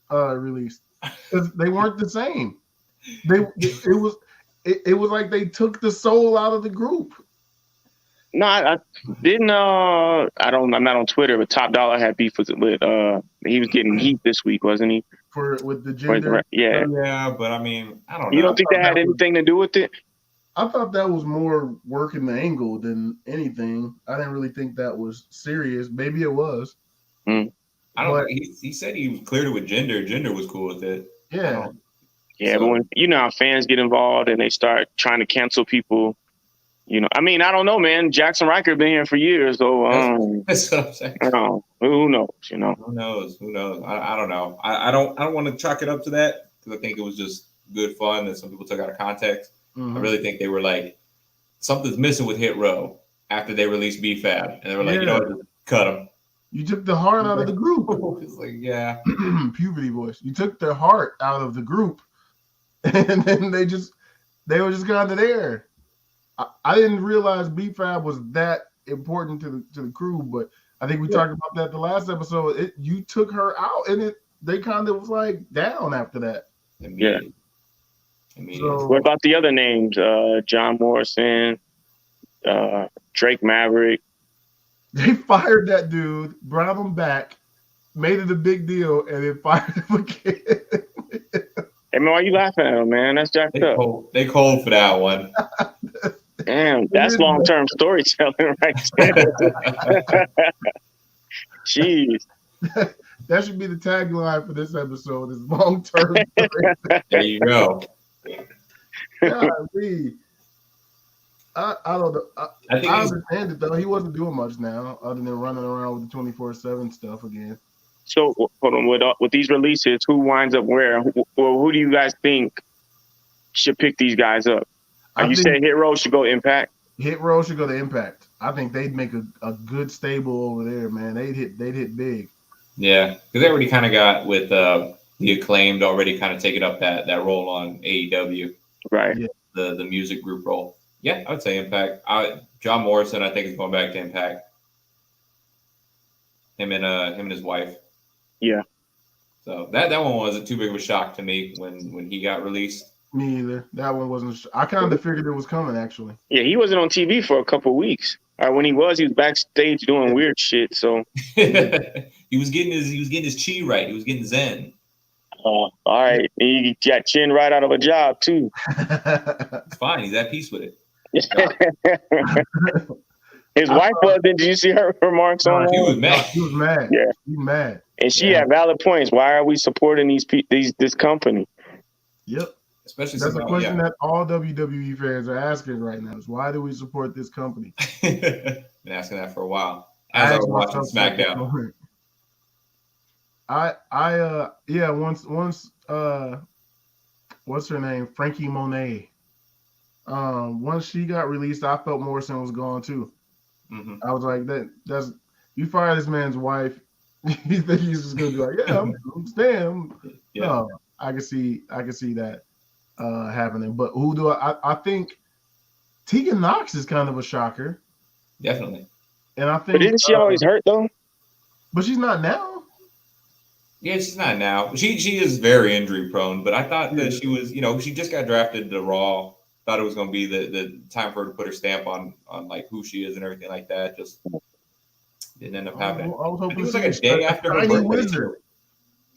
released because they weren't the same. It was like they took the soul out of the group. No, I didn't. I'm not on Twitter, but Top Dollar had beef with he was getting heat this week, wasn't he? With the Gender. Yeah. Yeah, but I mean, I don't know. You don't think that had anything to do with it? I thought that was more working the angle than anything. I didn't really think that was serious. Maybe it was. I don't. He said he was cleared it with Gender. Gender was cool with it. Yeah. Yeah, but when how fans get involved and they start trying to cancel people, I mean, I don't know, man. Jackson Riker been here for years, so that's what I'm saying. Who knows? Who knows? I don't know. I don't want to chalk it up to that because I think it was just good fun that some people took out of context. I really think they were like, something's missing with Hit Row after they released BFAB, and they were like, you know what, just cut them. You took the heart out of the group. It's like, yeah, puberty voice. You took their heart out of the group, and then they were just kind of there. I didn't realize BFAB was that important to the crew, but I think we talked about that the last episode. You took her out, and they kind of was like down after that. Yeah. So, what about the other names? John Morrison, Drake Maverick. They fired that dude, brought him back, made it a big deal, and then fired him again. Hey man, why are you laughing at him, man? That's jacked up. They cold for that one. Damn, that's long-term storytelling right there. Jeez. That should be the tagline for this episode is long-term storytelling. There you go. Golly. I don't know. I understand it though. He wasn't doing much now, other than running around with the 24/7 stuff again. So hold on, with these releases, who winds up where? Who do you guys think should pick these guys up? You said Hit Row should go Impact. Hit Row should go to Impact. I think they'd make a good stable over there, man. They'd hit big. Yeah, because they already kind of got with the Acclaimed already kind of taking up that role on AEW. Right. Yeah. The music group role. Yeah, I would say Impact. John Morrison, I think, is going back to Impact. Him and his wife. Yeah. So that one wasn't too big of a shock to me when he got released. Me either. That one wasn't. I kind of figured it was coming actually. Yeah, he wasn't on TV for a couple of weeks. When he was backstage doing weird shit. So he was getting his chi right. He was getting zen. All right. He got chin right out of a job too. It's fine. He's at peace with it. His wife was. Did you see her remarks on that? He was mad. He was mad. Yeah, he was mad. And she had valid points. Why are we supporting this company? Yep. Especially that's a question that all WWE fans are asking right now: is why do we support this company? Been asking that for a while. As I was watching SmackDown. Once what's her name? Frankie Monet. Once she got released, I felt Morrison was gone too. Mm-hmm. I was like, that's you fire this man's wife. You think he's just gonna be like, yeah, I'm staying. Yeah, No, I can see that happening. But who do I think Tegan Knox is kind of a shocker, definitely. and I But think, isn't she always hurt though? but she's not now. Yeah, she's not now. She is very injury prone, but I thought that Yeah. she was, she just got drafted to Raw. Thought it was going to be the time for her to put her stamp on like who she is and everything like that. Just didn't end up happening. I was I think hoping it to was see like a day after her shiny birthday wizard. too.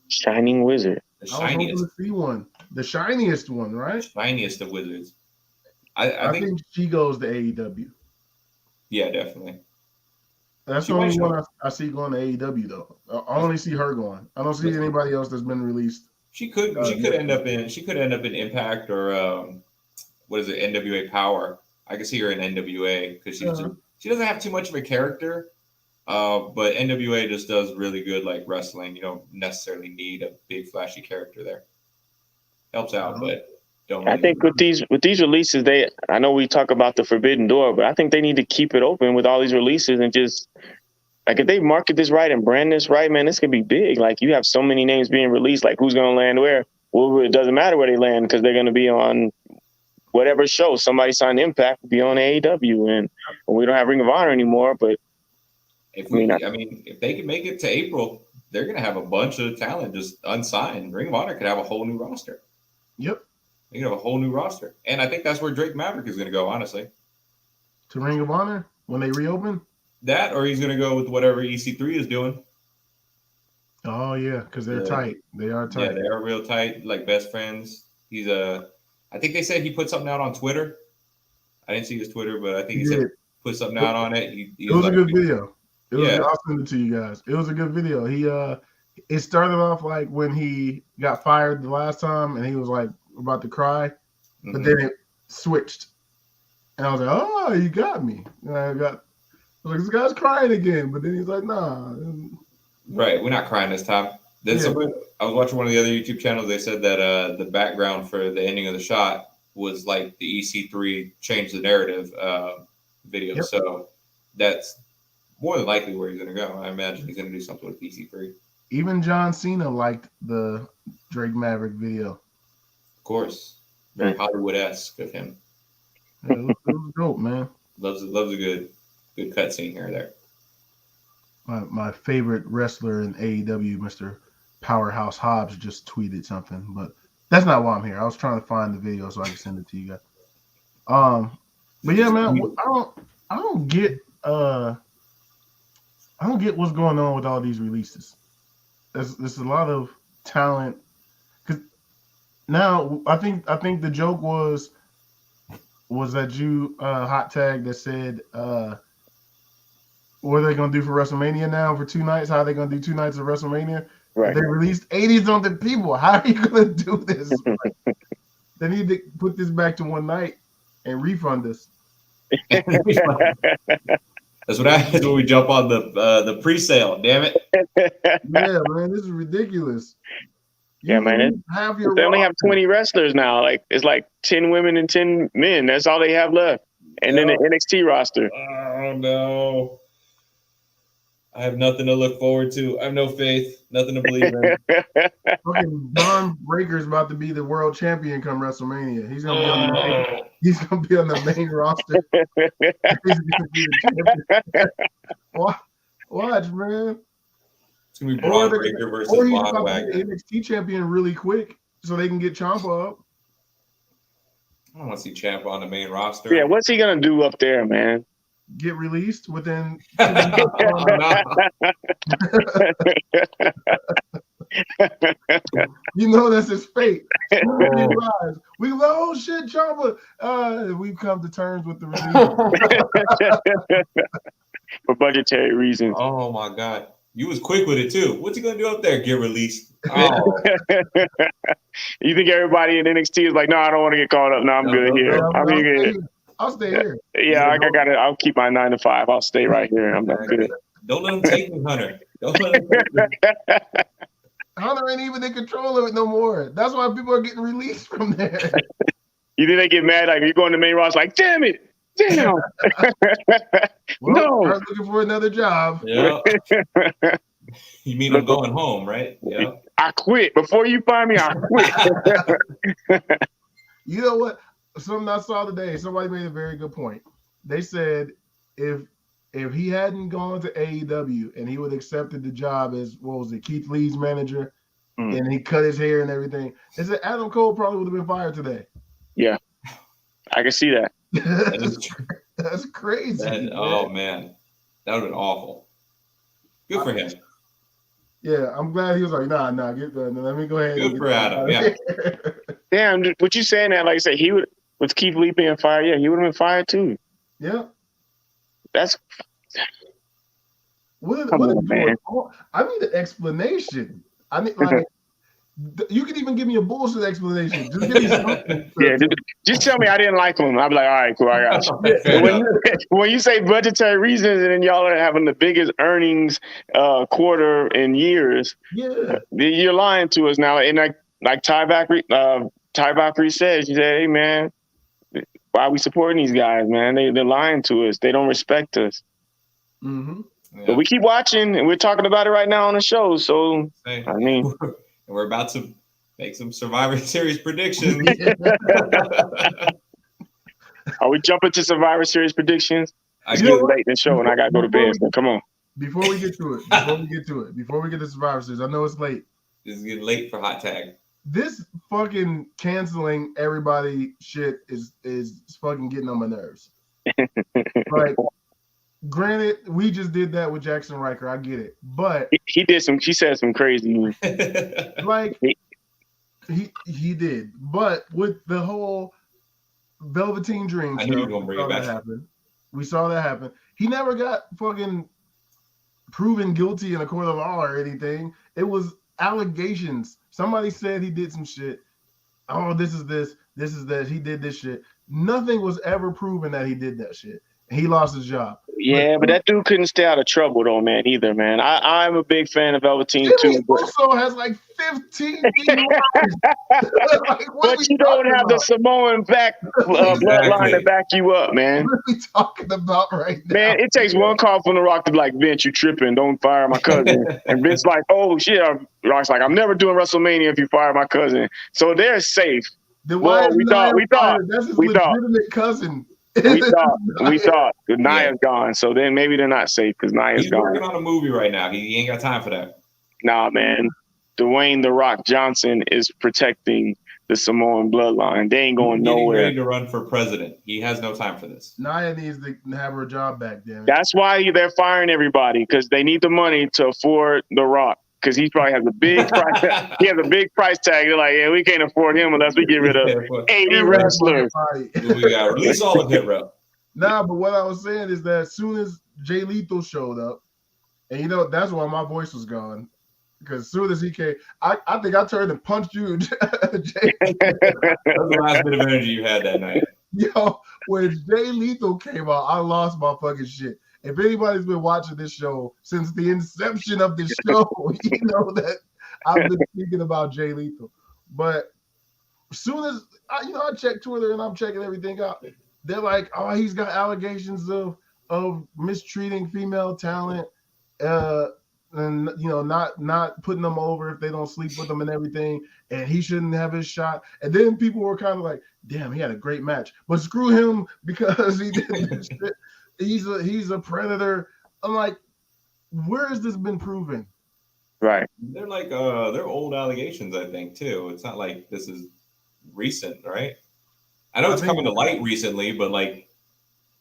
Shining Wizard. The I was hoping shiniest, to see one, the shiniest one, right? shiniest of wizards. I think, think she goes to AEW. yeah, definitely. That's She the might only show. one I see going to AEW though. I only see her going. I don't see anybody else that's been released. She could end up in Impact or what is it, NWA Power. I could see her in NWA because she doesn't have too much of a character. But NWA just does really good like wrestling. You don't necessarily need a big flashy character there. Helps out, but don't. I Really think with these releases, I know we talk about the forbidden door, but I think they need to keep it open with all these releases and just like if they market this right and brand this right, man, this could be big. Like you have so many names being released, like who's going to land where? Well, it doesn't matter where they land because they're going to be on whatever show. Somebody signed Impact will be on AEW, and we don't have Ring of Honor anymore. But if they can make it to April, they're gonna have a bunch of talent just unsigned. Ring of Honor could have a whole new roster. Yep. They could have a whole new roster, and I think that's where Drake Maverick is gonna go. Honestly, To Ring of Honor when they reopen. that or he's gonna go with whatever EC3 is doing. Oh yeah, because they're tight. They are tight. Yeah, they are real tight, like best friends. He's I think they said he put something out on Twitter. I didn't see his Twitter, but I think he said put something out on it. It was a good video. It was. Yeah. I'll send it to you guys. It was a good video. He it started off like when he got fired the last time, and he was like about to cry, but then it switched, and I was like, "Oh, you got me." And I was like, "This guy's crying again," but then he's like, "Nah." Right, we're not crying this time. I was watching one of the other YouTube channels. They said that the background for the ending of the shot was like the EC3 change the narrative video. Yep. So that's more than likely where he's going to go. I imagine he's going to do something with EC3. Even John Cena liked the Drake Maverick video. Of course, very Hollywood-esque of him. Yeah, it was dope, man. Loves a good cutscene here or there. My favorite wrestler in AEW, Mr. Powerhouse Hobbs, just tweeted something, but that's not why I'm here. I was trying to find the video so I can send it to you guys. But yeah, man, I don't get what's going on with all these releases. There's a lot of talent. Cause now I think the joke was that you hot tag that said what are they gonna do for WrestleMania now for 2 nights? How are they gonna do 2 nights of WrestleMania? Right. They released 80-something people. How are you gonna do this? They need to put this back to 1 night and refund us. That's what happens when we jump on the pre-sale. Damn it! Yeah, man, this is ridiculous. Yeah, man. They only have 20 wrestlers now. Like it's like 10 women and 10 men. That's all they have left. And then the NXT roster. Oh no. I have nothing to look forward to. I have no faith, nothing to believe in. Fucking Don Breaker's about to be the world champion come WrestleMania. He's gonna be on the main roster. He's gonna be the champion. Watch, man. It's gonna be Braun Breaker versus Von Wagner. The NXT champion really quick so they can get Ciampa up. I don't want to see Ciampa on the main roster. Yeah, what's he gonna do up there, man? Get released within. You know that's his fate. We go, oh shit, Ciampa. We've come to terms with the release for budgetary reasons. Oh my god, you was quick with it too. What's he gonna do up there? Get released? Oh. You think everybody in NXT is like, no, I don't want to get called up. No, I'm good here. I'll stay here. Yeah, I got it. I'll keep my 9 to 5. I'll stay right here. I'm not good. Don't let him take me, Hunter. Don't let him take me. Hunter ain't even in control of it no more. That's why people are getting released from there. You think they get mad? Like, you go on the main roster, like, damn it. Damn. No. Start looking for another job. Yeah. You mean I'm going home, right? Yeah. I quit. Before you fire me, I quit. You know what? Something I saw today, somebody made a very good point. They said if he hadn't gone to AEW and he would have accepted the job as, what was it, Keith Lee's manager, and he cut his hair and everything, they said Adam Cole probably would have been fired today. Yeah. I can see that. That is true. That's crazy. Oh, man. That would have been awful. Good for him. Yeah, I'm glad he was like, nah, let me go ahead. Good for Adam, yeah. Damn, what you saying that, like I said, he would, with Keith Lee being fired, yeah, he would have been fired too. Yeah. That's... What man. I need an explanation. I need, like, you can even give me a bullshit explanation. Just give me something. Yeah, just tell me I didn't like him. I'll be like, all right, cool, I got you. When you say budgetary reasons and then y'all are having the biggest earnings quarter in years, you're lying to us now. And like Ty Valkyrie said, she said, hey, man, why are we supporting these guys, man? They're lying to us. They don't respect us. Mm-hmm. Yeah. But we keep watching, and we're talking about it right now on the show. So, I mean... We're about to make some Survivor Series predictions. Are we jumping to Survivor Series predictions? It's getting late in the show, and I got to go to bed. So come on. Before we get to Survivor Series, I know it's late. It's getting late for Hot Tag. This fucking canceling everybody shit is fucking getting on my nerves. Like, granted, we just did that with Jackson Riker. I get it, but he said some crazy. Like, he did, but with the whole Velveteen Dream stuff, we saw that happen. He never got fucking proven guilty in a court of law or anything. It was allegations. Somebody said he did some shit. Oh, this is that. He did this shit. Nothing was ever proven that he did that shit. He lost his job. Yeah, but that dude couldn't stay out of trouble though, man, either, man. I'm a big fan of Velveteen Jimmy too. But also has like 15 DUIs. Like, but you don't have the Samoan bloodline to back you up, man. What are we talking about right now? Man, it takes one call from The Rock to be like, Vince, you tripping. Don't fire my cousin. And Vince like, oh, shit. Rock's like, I'm never doing WrestleMania if you fire my cousin. So they're safe. Well, we thought. That's his legitimate cousin. We thought Nia's gone, so then maybe they're not safe because Nia's gone. He's working on a movie right now. He ain't got time for that. Nah, man. Dwayne "The Rock" Johnson is protecting the Samoan bloodline. They ain't going nowhere. Ready to run for president. He has no time for this. Nia needs to have her job back, damn it. That's why they're firing everybody, because they need the money to afford The Rock. Because he probably has a big price tag. He has a big price tag. They're like, yeah, we can't afford him unless we get rid of 80 wrestlers. We got release all of Hit Row. Nah, but what I was saying is that as soon as Jay Lethal showed up, and you know, that's why my voice was gone. Because as soon as he came, I think I turned and punched you, Jay. That was the last bit of energy you had that night. Yo, when Jay Lethal came out, I lost my fucking shit. If anybody's been watching this show since the inception of this show, you know that I've been thinking about Jay Lethal. But as soon as I check Twitter and I'm checking everything out, they're like, oh, he's got allegations of mistreating female talent, and not putting them over if they don't sleep with them and everything, and he shouldn't have his shot. And then people were kind of like, damn, he had a great match, but screw him because he did this shit. He's a predator. I'm like, where has this been proven? Right. They're like they're old allegations, I think, too. It's not like this is recent, right? I know it's coming to light recently, but like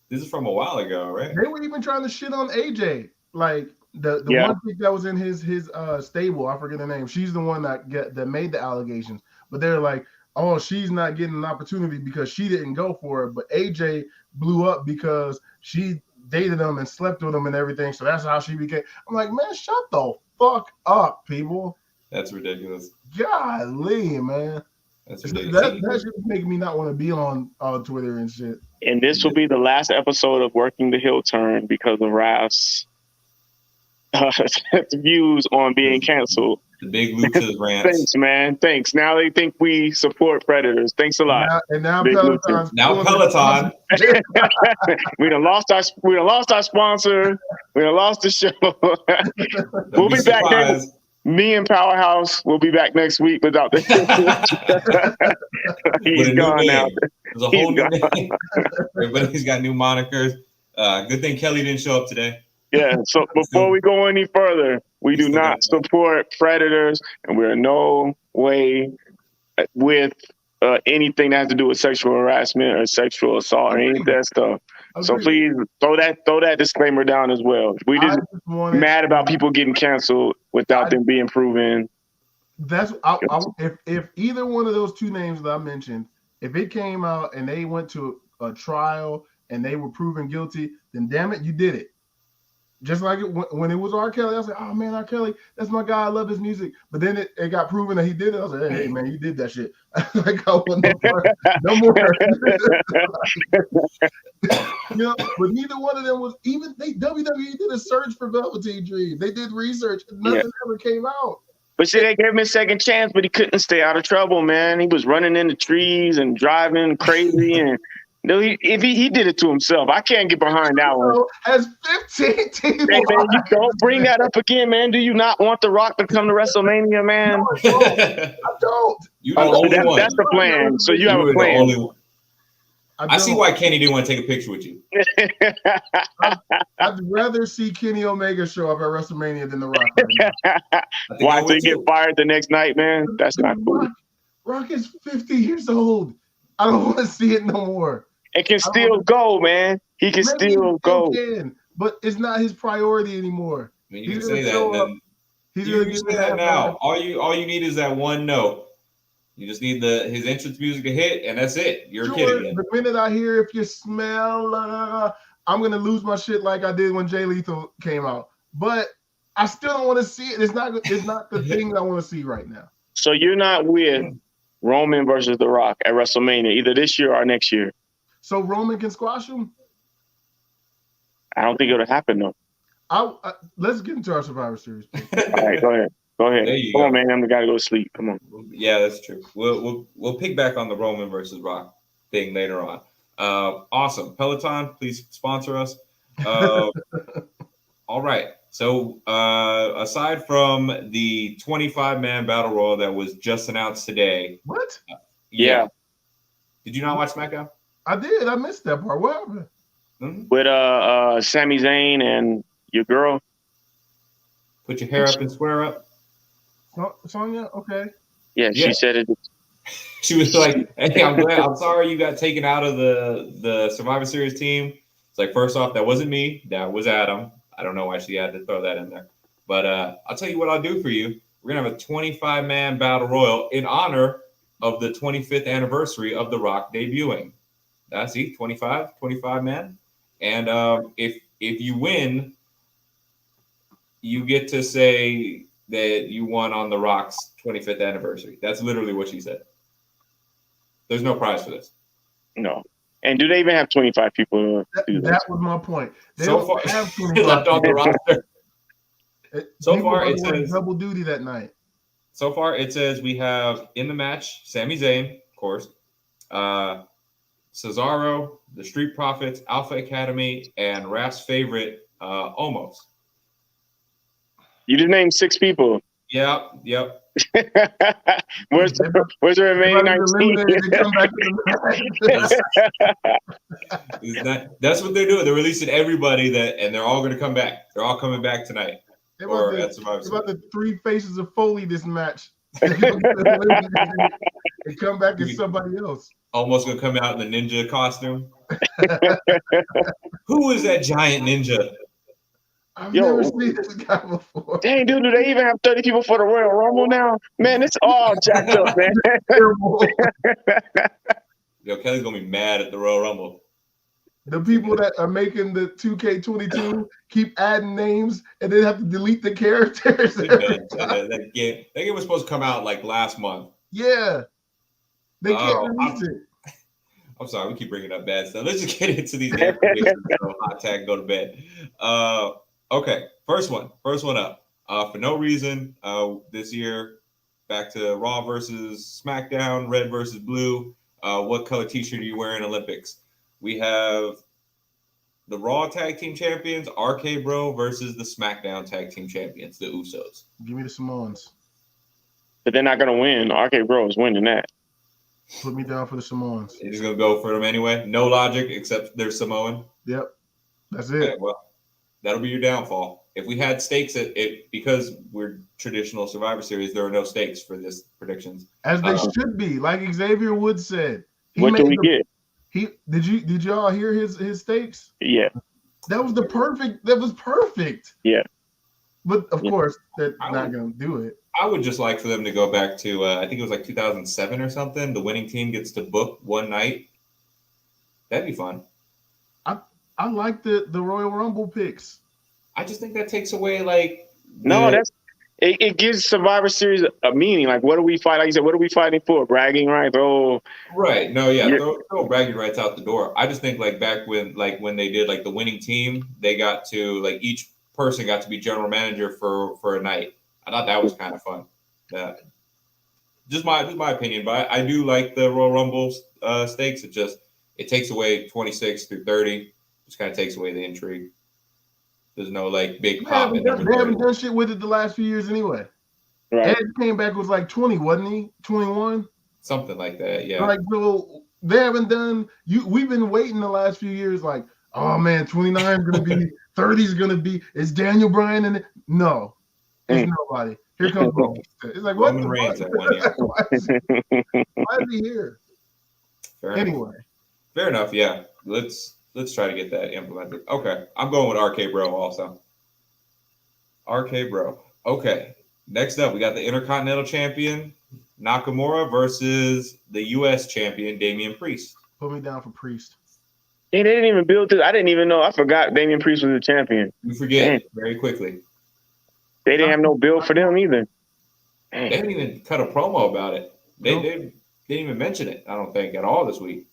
this is from a while ago, right? They were even trying to shit on AJ. Like the one chick that was in his stable, I forget her name. She's the one that made the allegations. But they're like, oh, she's not getting an opportunity because she didn't go for it. But AJ blew up because she dated him and slept with him and everything. So that's how she became. I'm like, man, shut the fuck up, people. That's ridiculous. Golly, man. That's ridiculous. That should make me not want to be on Twitter and shit. And this will be the last episode of Working the Heel Turn because of Raf's views on being canceled. The big Lucha's rants. Thanks, man. Thanks. Now they think we support Predators. Thanks a lot. And now Big Peloton's Now pulling Peloton. we done lost our sponsor. We done lost the show. We'll be back next. Me and Powerhouse will be back next week without the He's gone now. There's a whole new name. Everybody's got new monikers. Good thing Kelly didn't show up today. Yeah, so before we go any further, we do not support Predators, and we're in no way with anything that has to do with sexual harassment or sexual assault or any of that stuff. So please throw that disclaimer down as well. We just mad about people getting canceled without them being proven. That's if either one of those two names that I mentioned, if it came out and they went to a trial and they were proven guilty, then damn it, you did it. Just like when it was R. Kelly, I was like, oh man, R. Kelly, that's my guy. I love his music. But then it got proven that he did it. I was like, hey man, you did that shit. Like, I want no more. You know, but neither one of them was even. WWE did a search for Velveteen Dream. They did research. Nothing ever came out. But see, they gave him a second chance, but he couldn't stay out of trouble, man. He was running into trees and driving crazy and. No, if he did it to himself. I can't get behind that one. Has 15 teams. Hey, man, you don't bring that up again, man. Do you not want The Rock to come to WrestleMania, man? No, I don't. You're the only one. That's the plan. So you have a plan. The only one. I see why Kenny didn't want to take a picture with you. I'd rather see Kenny Omega show up at WrestleMania than The Rock. Right why? So he get fired the next night, man? That's not cool. Rock is 50 years old. I don't want to see it no more. It can still go, man. He can still go. But it's not his priority anymore. I mean, you can say that. You can say that now. All you need is that one note. You just need his entrance music to hit, and that's it. You're kidding. The minute I hear "If You Smell," I'm gonna lose my shit like I did when Jay Lethal came out. But I still don't want to see it. It's not the thing I want to see right now. So you're not with Roman versus The Rock at WrestleMania either this year or next year. So Roman can squash him? I don't think it'll happen though. Let's get into our Survivor Series. All right, go ahead. Come on, man. I'm the guy to go to sleep. Come on. Yeah, that's true. We'll pick back on the Roman versus Rock thing later on. Awesome. Peloton, please sponsor us. All right. So aside from the 25-man battle royal that was just announced today. What? Yeah. Did you not watch SmackDown? I did. I missed that part. What happened? Mm-hmm. With Sami Zayn and your girl. Put your hair up and square up. Sonya, okay. Yeah, she said it. She was like, "Hey, I'm sorry you got taken out of the Survivor Series team." It's like, first off, that wasn't me. That was Adam. I don't know why she had to throw that in there. But I'll tell you what I'll do for you. We're going to have a 25-man battle royal in honor of the 25th anniversary of The Rock debuting. That's 25 man. And if you win, you get to say that you won on The Rock's 25th anniversary. That's literally what she said. There's no prize for this. No. And do they even have 25 people? That was my point. They so don't far, have 25 left on the roster. So far, it says double duty that night. So far, it says we have in the match Sami Zayn, of course, Cesaro, the Street Profits, Alpha Academy, and Raph's favorite, Omos. You just named 6 people. Yep. Where's the remaining 19? That's what they're doing. They're releasing everybody and they're all going to come back. They're all coming back tonight. About the 3 faces of Foley this match. And come back as somebody else. Almost going to come out in the ninja costume. Who is that giant ninja? I've never seen this guy before. Dang, dude, do they even have 30 people for the Royal Rumble now? Man, it's all jacked up, man. Yo, Kelly's going to be mad at the Royal Rumble. The people that are making the 2K22 keep adding names and then have to delete the characters. That game was supposed to come out like last month. Yeah. They can't release it. I'm sorry, we keep bringing up bad stuff. Let's just get into these damn predictions. Hot tag, go to bed. Okay, first one up. For no reason, this year, back to Raw versus SmackDown, red versus blue. What color T-shirt are you wearing? Olympics. We have the Raw Tag Team Champions, RK Bro, versus the SmackDown Tag Team Champions, the Usos. Give me the Samoans. But they're not gonna win. RK Bro is winning that. Put me down for the Samoans. You're just gonna go for them anyway. No logic except they're Samoan. Yep, that's Okay, it. well, that'll be your downfall. If we had stakes at it, because we're traditional Survivor Series, there are no stakes for this predictions. As they should be, like Xavier Woods said. What do we get? Did y'all hear his stakes? Yeah. That was perfect. Yeah. But of course, they're I not would- gonna do it. I would just like for them to go back to, I think it was like 2007 or something. The winning team gets to book one night. That'd be fun. I like the Royal Rumble picks. I just think that takes away like No, it gives Survivor Series a meaning. Like, what are we fighting? Like you said, what are we fighting for? Bragging rights? Oh, right. No, yeah, Yeah. throw bragging rights out the door. I just think like back when they did like the winning team, they got to like each person got to be general manager for a night. I thought that was kind of fun. Just my opinion, but I do like the Royal Rumble stakes. It takes away 26 through 30. Just kind of takes away the intrigue. There's no like big They pop. haven't done shit with it the last few years anyway. right. Ed came back was like 20, wasn't he? 21. Something like that. Yeah. Like, so they haven't done. We've been waiting the last few years. Like, oh man, 29 is gonna be, 30 is gonna be. Is Daniel Bryan in it? No, it's nobody. Here comes Roman. It's like what? Roman Reigns at 1 year. Why is he here? Fair enough. Yeah. Let's try to get that implemented. Okay. I'm going with RK Bro also. RK Bro. Okay. Next up, we got the Intercontinental Champion, Nakamura, versus the U.S. Champion, Damian Priest. Put me down for Priest. Hey, they didn't even build this. I didn't even know. I forgot Damian Priest was the champion. We forget Damn. very quickly. They didn't have no build for them either. They didn't even cut a promo about it. They didn't even mention it, I don't think, at all this week.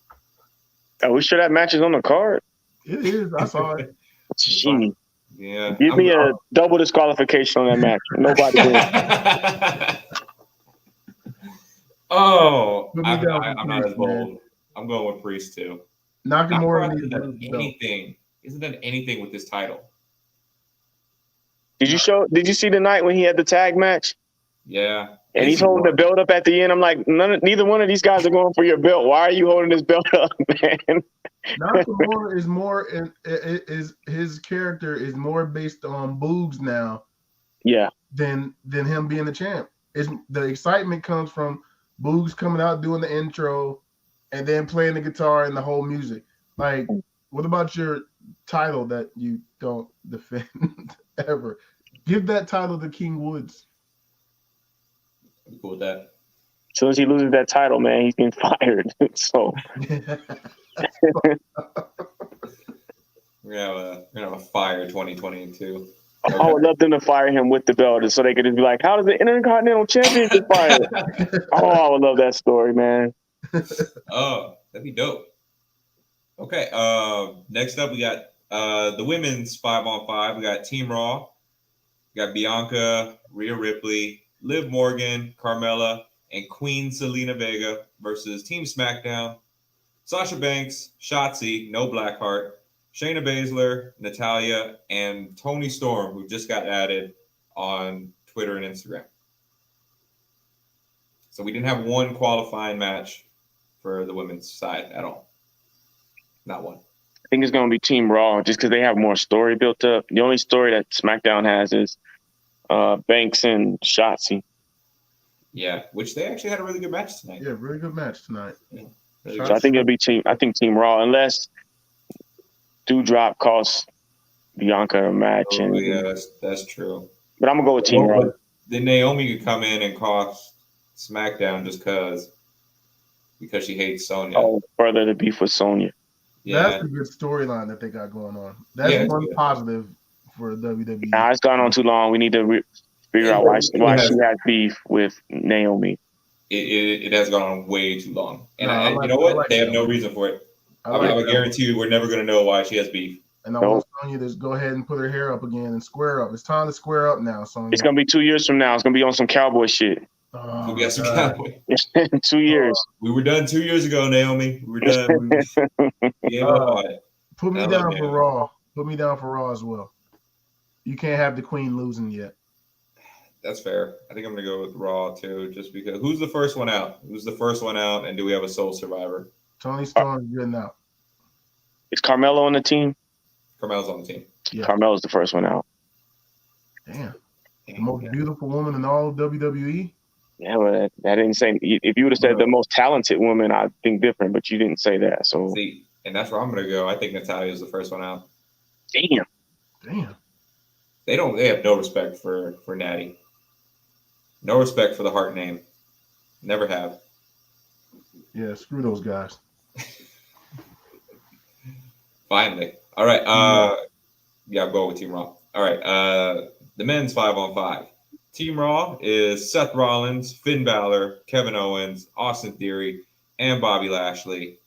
Are we sure that match is on the card? It is. I saw it. Gee. Yeah. Give me a double disqualification on that match. Nobody wins. Oh, Put me I'm down for not as Priest, man. bold. I'm going with Priest too. Nakamura Nakamura needs to hasn't lose done the belt. anything. Isn't done anything with this title. Did you see the night when he had the tag match? Yeah. And he's holding the belt up at the end. I'm like, neither one of these guys are going for your belt. Why are you holding this belt up, man? Nakamura is more his character is more based on Boogs now. Yeah. Than him being the champ. The excitement comes from Boogs coming out doing the intro and then playing the guitar and the whole music. Like, what about your title that you don't defend ever? Give that title to King Woods. I'm cool with that. As soon as he loses that title, man, he's getting fired. So We're gonna have a fire 2022. I would love them to fire him with the belt so they could just be like, how does the Intercontinental Champion get fired? Oh, I would love that story, man. Oh, that'd be dope. Okay. Next up, we got the women's 5-on-5. We got Team Raw. We got Bianca, Rhea Ripley, Liv Morgan, Carmella, and Queen Selena Vega versus Team SmackDown. Sasha Banks, Shotzi, no Blackheart, Shayna Baszler, Natalya, and Toni Storm, who just got added on Twitter and Instagram. So we didn't have one qualifying match for the women's side at all. Not one. I think it's going to be Team Raw just because they have more story built up. The only story that SmackDown has is Banks and Shotzi. Yeah, which they actually had a really good match tonight. Yeah, really good match tonight. Really So good. I think it'll be Team Raw, unless Doudrop costs Bianca a match. Oh, yeah, that's true. But I'm going to go with Team Raw. Then Naomi could come in and cost SmackDown just because she hates Sonya. Oh, further the beef with Sonya. Yeah. That's a good storyline that they got going on. That's one positive for WWE. Nah, it's gone on too long. We need to figure out why she has beef with Naomi. It has gone on way too long. And No, you know what? They have no reason for it. I would guarantee you we're never going to know why she has beef. And I want Sonya to go ahead and put her hair up again and square up. It's time to square up now, Sonya. It's gonna be 2 years from now. It's gonna be on some cowboy shit. Oh, We got some cowboy. 2 years. We were done 2 years ago, Naomi. We were done. We gave up on it. Put me down for Raw. Put me down for Raw as well. You can't have the Queen losing yet. That's fair. I think I'm going to go with Raw, too, just because. Who's the first one out? Who's the first one out, and do we have a sole survivor? Tony Storm is getting out. Is Carmelo on the team? Carmelo's on the team. Yeah. Carmelo's the first one out. Damn. The most beautiful woman in all of WWE? Yeah, well, that didn't say. If you would have said the most talented woman, I'd think different, but you didn't say that. So see, and that's where I'm going to go. I think Natalya is the first one out. Damn. They have no respect for Natty. No respect for the Hart name. Never have. Yeah, screw those guys. Finally. All right. Yeah, I'll go with Team Raw. All right. The men's 5-on-5. Team Raw is Seth Rollins, Finn Balor, Kevin Owens, Austin Theory, and Bobby Lashley.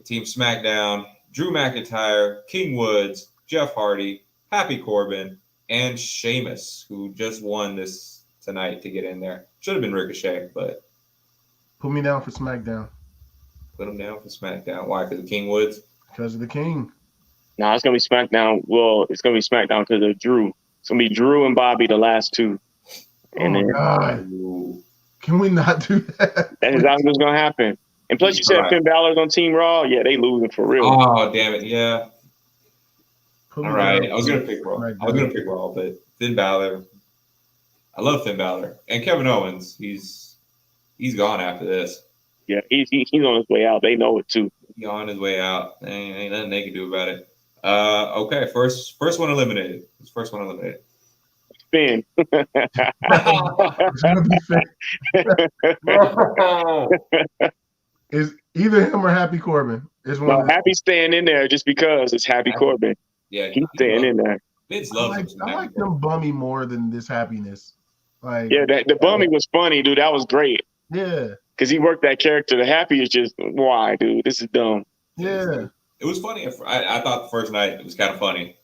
Team SmackDown, Drew McIntyre, King Woods, Jeff Hardy, Happy Corbin, and Sheamus, who just won this tonight to get in there. Should have been Ricochet, but put me down for SmackDown. Put him down for SmackDown. Why? Because of King Woods? Because of the King. No, it's gonna be SmackDown. Well, it's gonna be SmackDown because of Drew. It's gonna be Drew and Bobby, the last two. And then, God. Can we not do that? That is exactly what's gonna happen. And plus, you said Finn Balor's on Team Raw. Yeah, they losing for real. Oh, damn it! Yeah. All right, I was gonna pick Raw. But Finn Balor. I love Finn Balor and Kevin Owens. He's gone after this. Yeah, he's on his way out. They know it too. He's on his way out. Ain't nothing they can do about it. Okay, first one eliminated. First one eliminated. Finn. It's gonna be Finn. Is either him or Happy Corbin? Happy staying in there just because it's Happy Corbin. Yeah, he's staying in there. Vince I like them bummy more than this happiness. Like, yeah, the bummy was funny, dude. That was great. Yeah, because he worked that character. The Happy is just why, dude. This is dumb. Yeah, it was funny. I thought the first night it was kind of funny.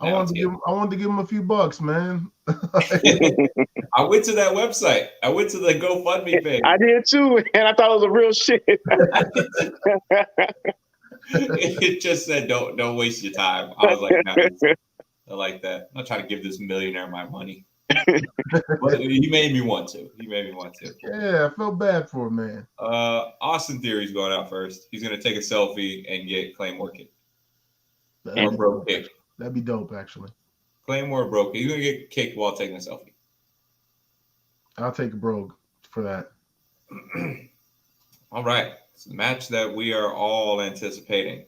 I wanted to give him a few bucks, man. I went to that website. I went to the GoFundMe page. I did too, and I thought it was a real shit. It just said, "Don't waste your time." I was like, nice. I like that. I'm not trying to give this millionaire my money. But he made me want to. Yeah, I felt bad for him, man. Austin Theory's going out first. He's going to take a selfie and get Claymore kicked. Or Brogue kicked. That'd be dope, actually. Claymore Brogue. He's going to get kicked while taking a selfie. I'll take a Brogue for that. All right. It's the match that we are all anticipating.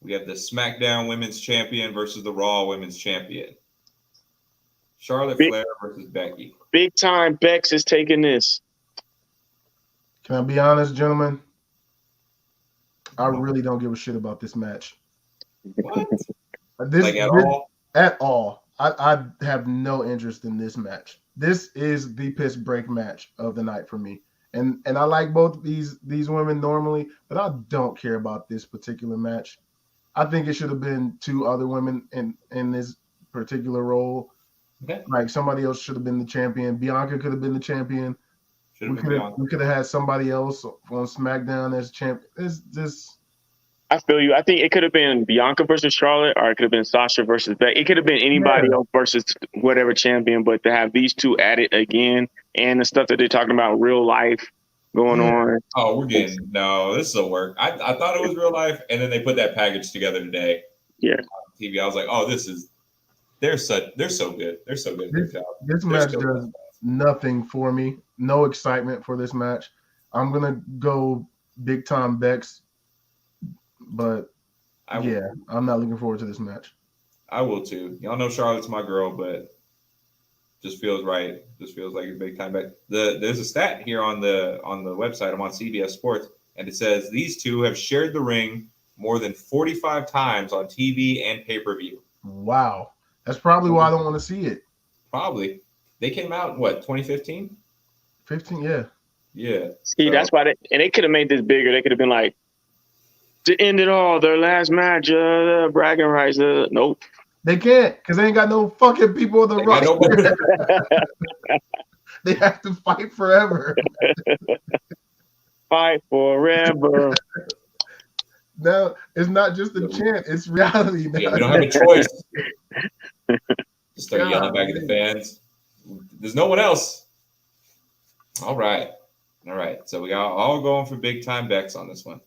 We have the SmackDown Women's Champion versus the Raw Women's Champion. Charlotte Flair versus Becky. Big time Bex is taking this. Can I be honest, gentlemen? I really don't give a shit about this match. What? All? At all. I have no interest in this match. This is the piss break match of the night for me. And I like both these women normally, but I don't care about this particular match. I think it should have been two other women in this particular role. Okay. Like somebody else should have been the champion. Bianca could have been the champion. We could have had somebody else on SmackDown as champ. It's just. I feel you. I think it could have been Bianca versus Charlotte, or it could have been Sasha versus Becky. It could have been anybody else versus whatever champion, but to have these two at it again and the stuff that they're talking about real life going on. Oh, we're getting this will work. I thought it was real life, and then they put that package together today. Yeah. On TV. I was like, oh, they're so good. They're so good. This match does nothing for me. No excitement for this match. I'm gonna go big time Bex, but I'm not looking forward to this match. I will too. Y'all know Charlotte's my girl, but just feels right. Just feels like a big time Bex. There's a stat here on the website. I'm on CBS Sports, and it says these two have shared the ring more than 45 times on TV and pay-per-view. Wow. That's probably why I don't want to see it. Probably. They came out in what, 2015? 15, yeah. Yeah. See, that's why they could have made this bigger. They could have been like to end it all, their last match, bragging rights. Nope. They can't because they ain't got no fucking people on the I know, roster. They have to fight forever. Fight forever. Now it's not just a chant; it's reality now. yeah, we don't have a choice. Just start yelling God, back at the man. fans. There's no one else. All right. So we got all going for big time bets on this one.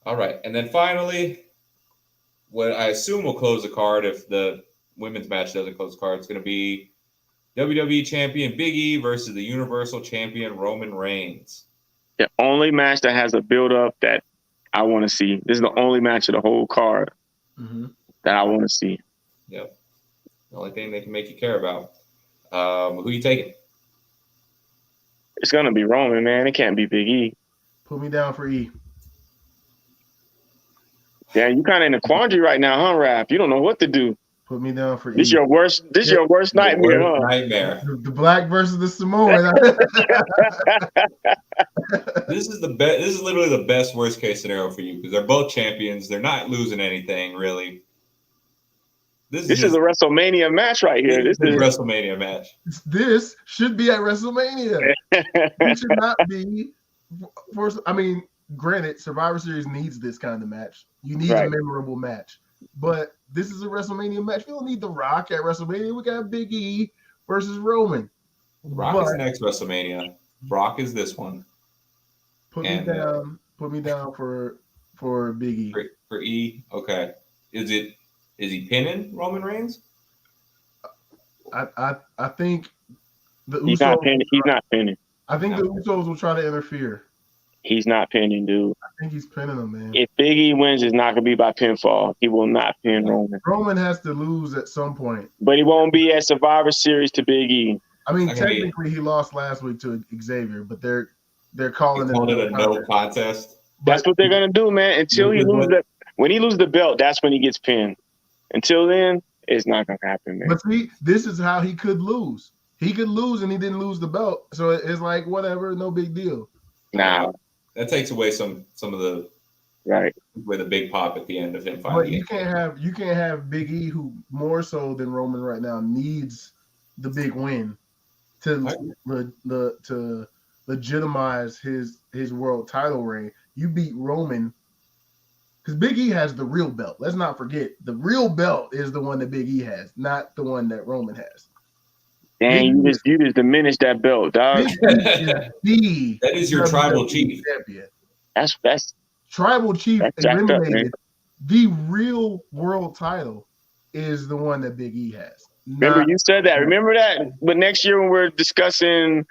All right. And then finally, what I assume will close the card if the women's match doesn't close the card, it's going to be WWE Champion Big E versus the Universal Champion Roman Reigns. The only match that has a build up that I want to see. This is the only match of the whole card that I want to see. Yep. The only thing they can make you care about. Who you taking? It's gonna be Roman, man. It can't be Big E. Put me down for E. Yeah, you kind of in a quandary right now, huh, Raph? You don't know what to do. Put me down for E. This your worst. This your worst nightmare, huh? Nightmare. The Black versus the Samoan. This is the best. This is literally the best worst case scenario for you because they're both champions. They're not losing anything really. This is a WrestleMania match right here. This is a WrestleMania match. This should be at WrestleMania. It should not be. I mean, granted, Survivor Series needs this kind of match. You need a memorable match. But this is a WrestleMania match. We don't need The Rock at WrestleMania. We got Big E versus Roman. Rock is next WrestleMania. Brock is this one. Put me down for Big E. For E, okay. Is he pinning Roman Reigns? I think the Usos. He's not pinning. I think the Usos will try to interfere. He's not pinning, dude. I think he's pinning him, man. If Big E wins, it's not gonna be by pinfall. He will not pin Roman. Roman has to lose at some point. But he won't be at Survivor Series to Big E. I mean, technically he lost last week to Xavier, but they're calling it a no contest. That's what they're gonna do, man. Until he loses that. When he loses the belt, that's when he gets pinned. Until then, it's not gonna happen, man. But see, this is how he could lose. He could lose and he didn't lose the belt, so it's like whatever, no big deal. Nah, that takes away some of the with a big pop at the end of him finally. But you can't have Big E, who more so than Roman right now needs the big win to legitimize his world title reign. You beat Roman because Big E has the real belt. Let's not forget the real belt is the one that Big E has, not the one that Roman has. Dang, you just diminished that belt, dog. That is your tribal chief. Champion. That's tribal chief eliminated. Up, the real world title is the one that Big E has. Remember you said that. Remember that. But next year when we're discussing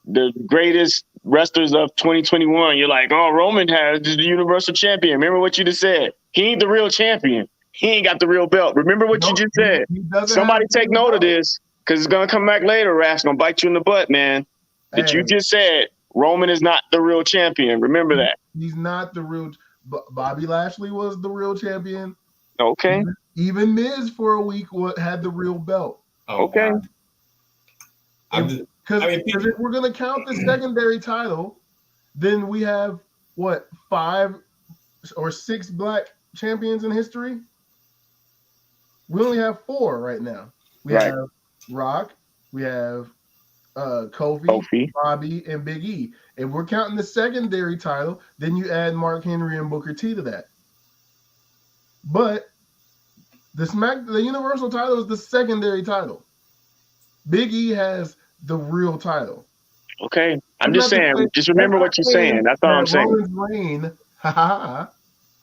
the greatest wrestlers of 2021, you're like, oh, Roman has the Universal Champion. Remember what you just said. He ain't the real champion. He ain't got the real belt. Remember what you just said. Somebody take note of this. Because it's going to come back later, Raph. It's going to bite you in the butt, man. That you just said Roman is not the real champion. Remember that. He's not the real. Bobby Lashley was the real champion. Okay. Even Miz for a week had the real belt. Okay. Because if we're going to count the secondary title, then we have, 5 or 6 black champions in history? We only have 4 right now. We have Rock, we have Kofi, Bobby, and Big E. If we're counting the secondary title, then you add Mark Henry and Booker T to that. But the Universal title is the secondary title. Big E has the real title. Okay, I'm just saying. Just remember what you're saying. That's all I'm saying.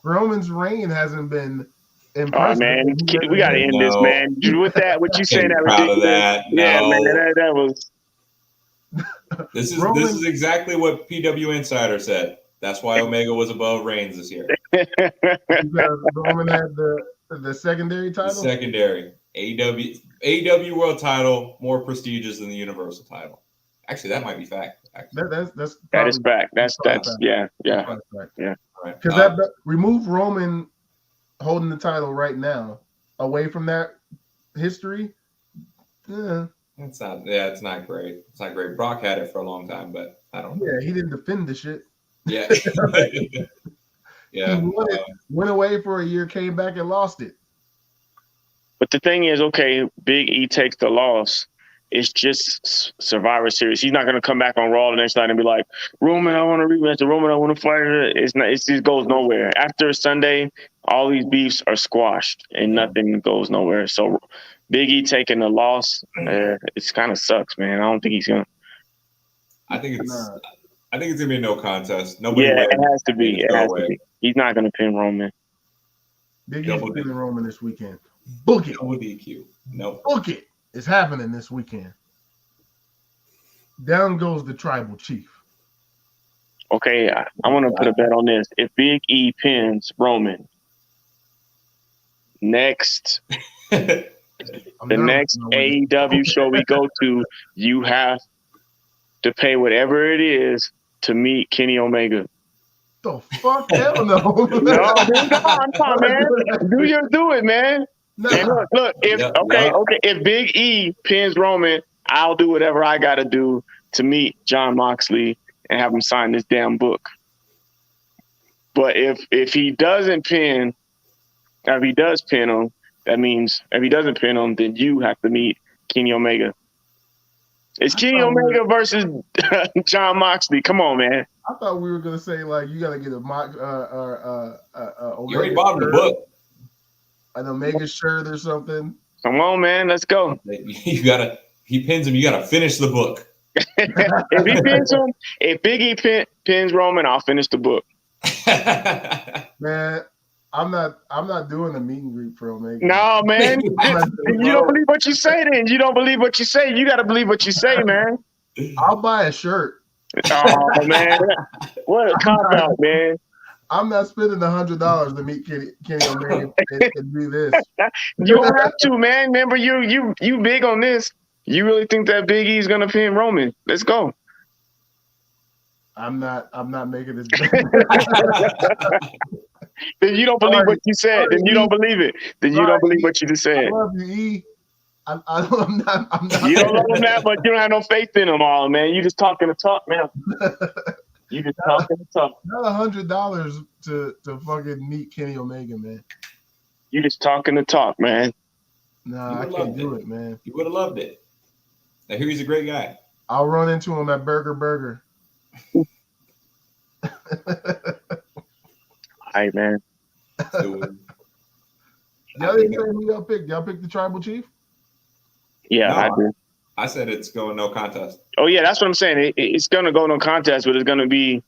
Roman's reign hasn't been impressive. Oh man, we gotta end this, man. With that, what you saying? That ridiculous. Yeah, man, that was. This is exactly what PW Insider said. That's why Omega was above Reigns this year. Because Roman had the secondary title. The secondary AEW World Title more prestigious than the Universal title. Actually, that might be fact. That is fact. That's yeah. Because remove Roman holding the title right now away from that history. Yeah. It's not great. It's not great. Brock had it for a long time, but I don't know. Yeah, he didn't defend the shit. Yeah. Yeah. He won it, went away for a year, came back and lost it. But the thing is, okay, Big E takes the loss. It's just Survivor Series. He's not going to come back on Raw the next night and be like, Roman, I want to rematch. Roman, I want to fight. It's not. It just goes nowhere. After Sunday, all these beefs are squashed and nothing goes nowhere. So Big E taking the loss, it's kind of sucks, man. I don't think he's going to. I think it's gonna be a no contest. Nobody Yeah, wins. it has to be. It Go has away. to be. He's not going to pin Roman. Big E's Double pinning Roman this weekend. Book it. Double DQ. No. Book it. It's happening this weekend. Down goes the tribal chief. Okay, I want to put a bet on this. If Big E pins Roman, next I'm the nervous next to know where this- AEW show we go to, you have to pay whatever it is to meet Kenny Omega. The fuck? Hell no. No, dude, come on, man. Do it, man. Nah. And look, if Big E pins Roman, I'll do whatever I got to do to meet John Moxley and have him sign this damn book. But if he doesn't pin, if he does pin him, that means if he doesn't pin him, then you have to meet Kenny Omega. It's Kenny Omega versus John Moxley. Come on, man. I thought we were gonna say like you gotta get a mock You already bought the book. An Omega shirt or something. Come on, man. Let's go. He pins him. You gotta finish the book. If he pins him, if Big E pins Roman, I'll finish the book. Man, I'm not doing a meet and greet for Omega. No, man. You don't believe what you say. Then you don't believe what you say. You got to believe what you say, man. I'll buy a shirt. Oh man, what a cop out, man. I'm not spending $100 to meet Kenny Omega and do this. You don't have to, man. Remember, you big on this. You really think that Big E's gonna pin Roman? Let's go. I'm not making this. Then you don't believe what you said. Then you don't believe it. Then you don't believe what you just said. I love you, E. I'm not. You don't love him that much. You don't have no faith in them all, man. You just talking to talk, man. You just talking to talk. Not $100 to fucking meet Kenny Omega, man. You just talking to talk, man. Nah, I can't do it, man. You would have loved it. I hear he's a great guy. I'll run into him at Burger. All right, man. Y'all didn't say who y'all picked. Y'all picked the tribal chief? Yeah, No, I do. I said it's going no contest. Oh, yeah, that's what I'm saying. It's going to go no contest, but it's going to be.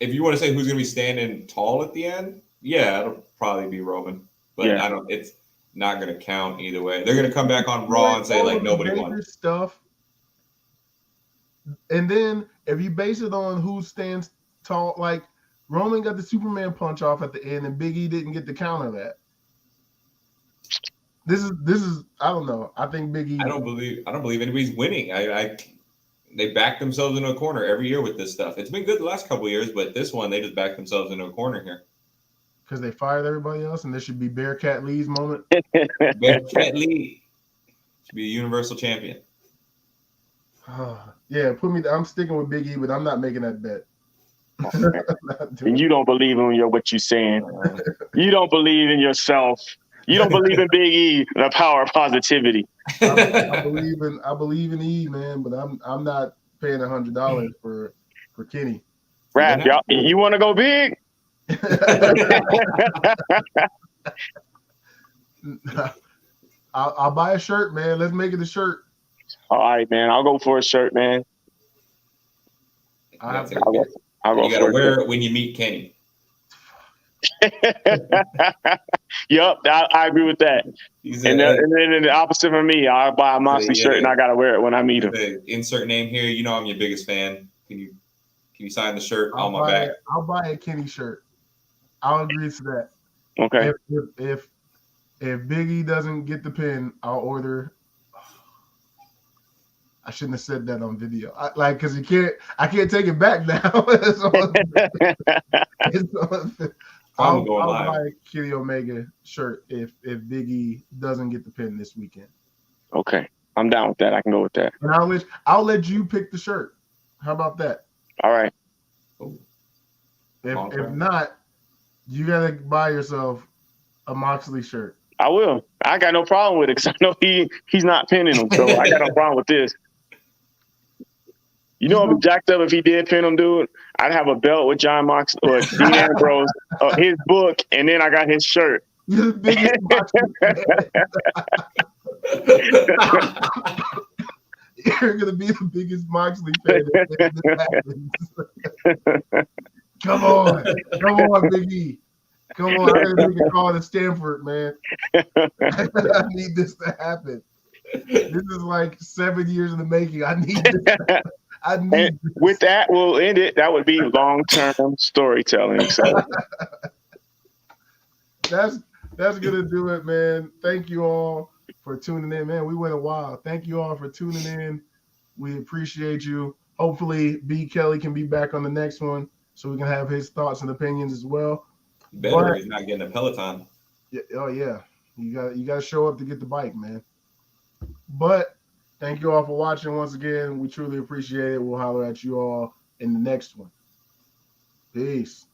If you want to say who's going to be standing tall at the end, yeah, it'll probably be Roman. But Yeah. it's not going to count either way. They're going to come back on Raw and say, like, nobody won. Stuff. And then if you base it on who stands tall, like Roman got the Superman punch off at the end and Big E didn't get to counter that. This is I don't know. I think Big E. I don't believe anybody's winning. They back themselves into a corner every year with this stuff. It's been good the last couple of years, but this one they just backed themselves into a corner here. Because they fired everybody else, and this should be Bearcat Lee's moment. Bearcat Lee should be a Universal Champion. Yeah, I'm sticking with Big E, but I'm not making that bet. And you don't believe in what you're saying. You don't believe in yourself. You don't believe in Big E, the power of positivity. I believe in E, man, but I'm not paying $100 for Kenny. Rap, y'all, you want to go big? I'll buy a shirt, man. Let's make it a shirt. All right, man. I'll go for a shirt, man. I'll go you gotta wear it when you meet Kenny. Yep, I agree with that. And then the opposite for me, I'll buy a Moxley shirt and I gotta wear it when I meet him. Insert name here. You know I'm your biggest fan. Can you sign the shirt on my back? I'll buy a Kenny shirt. I'll agree to that. Okay. If Big E doesn't get the pin, I'll order. I shouldn't have said that on video. Because I can't take it back now. I'll buy a Kenny Omega shirt if Big E doesn't get the pin this weekend. Okay, I'm down with that. I can go with that. And I'll let you pick the shirt. How about that? All right. If not, You gotta buy yourself a Moxley shirt. I will. I got no problem with it because I know he's not pinning him, so I got no problem with this. You know, I'd be jacked up if he did pin him, dude. I'd have a belt with John Mox or Dean Ambrose, his book, and then I got his shirt. You're the biggest Moxley fan. You're gonna be the biggest Moxley fan if this happens. Come on, Big E. Come on, I gotta make a call to Stanford, man. I need this to happen. This is like 7 years in the making. I need this. And with that, we'll end it. That would be long-term storytelling. So that's gonna do it, man. Thank you all for tuning in, man. We went a while. Thank you all for tuning in. We appreciate you. Hopefully, B. Kelly can be back on the next one so we can have his thoughts and opinions as well. Better, he's not getting a Peloton. Yeah, oh yeah, you got to show up to get the bike, man. But thank you all for watching once again. We truly appreciate it. We'll holler at you all in the next one. Peace.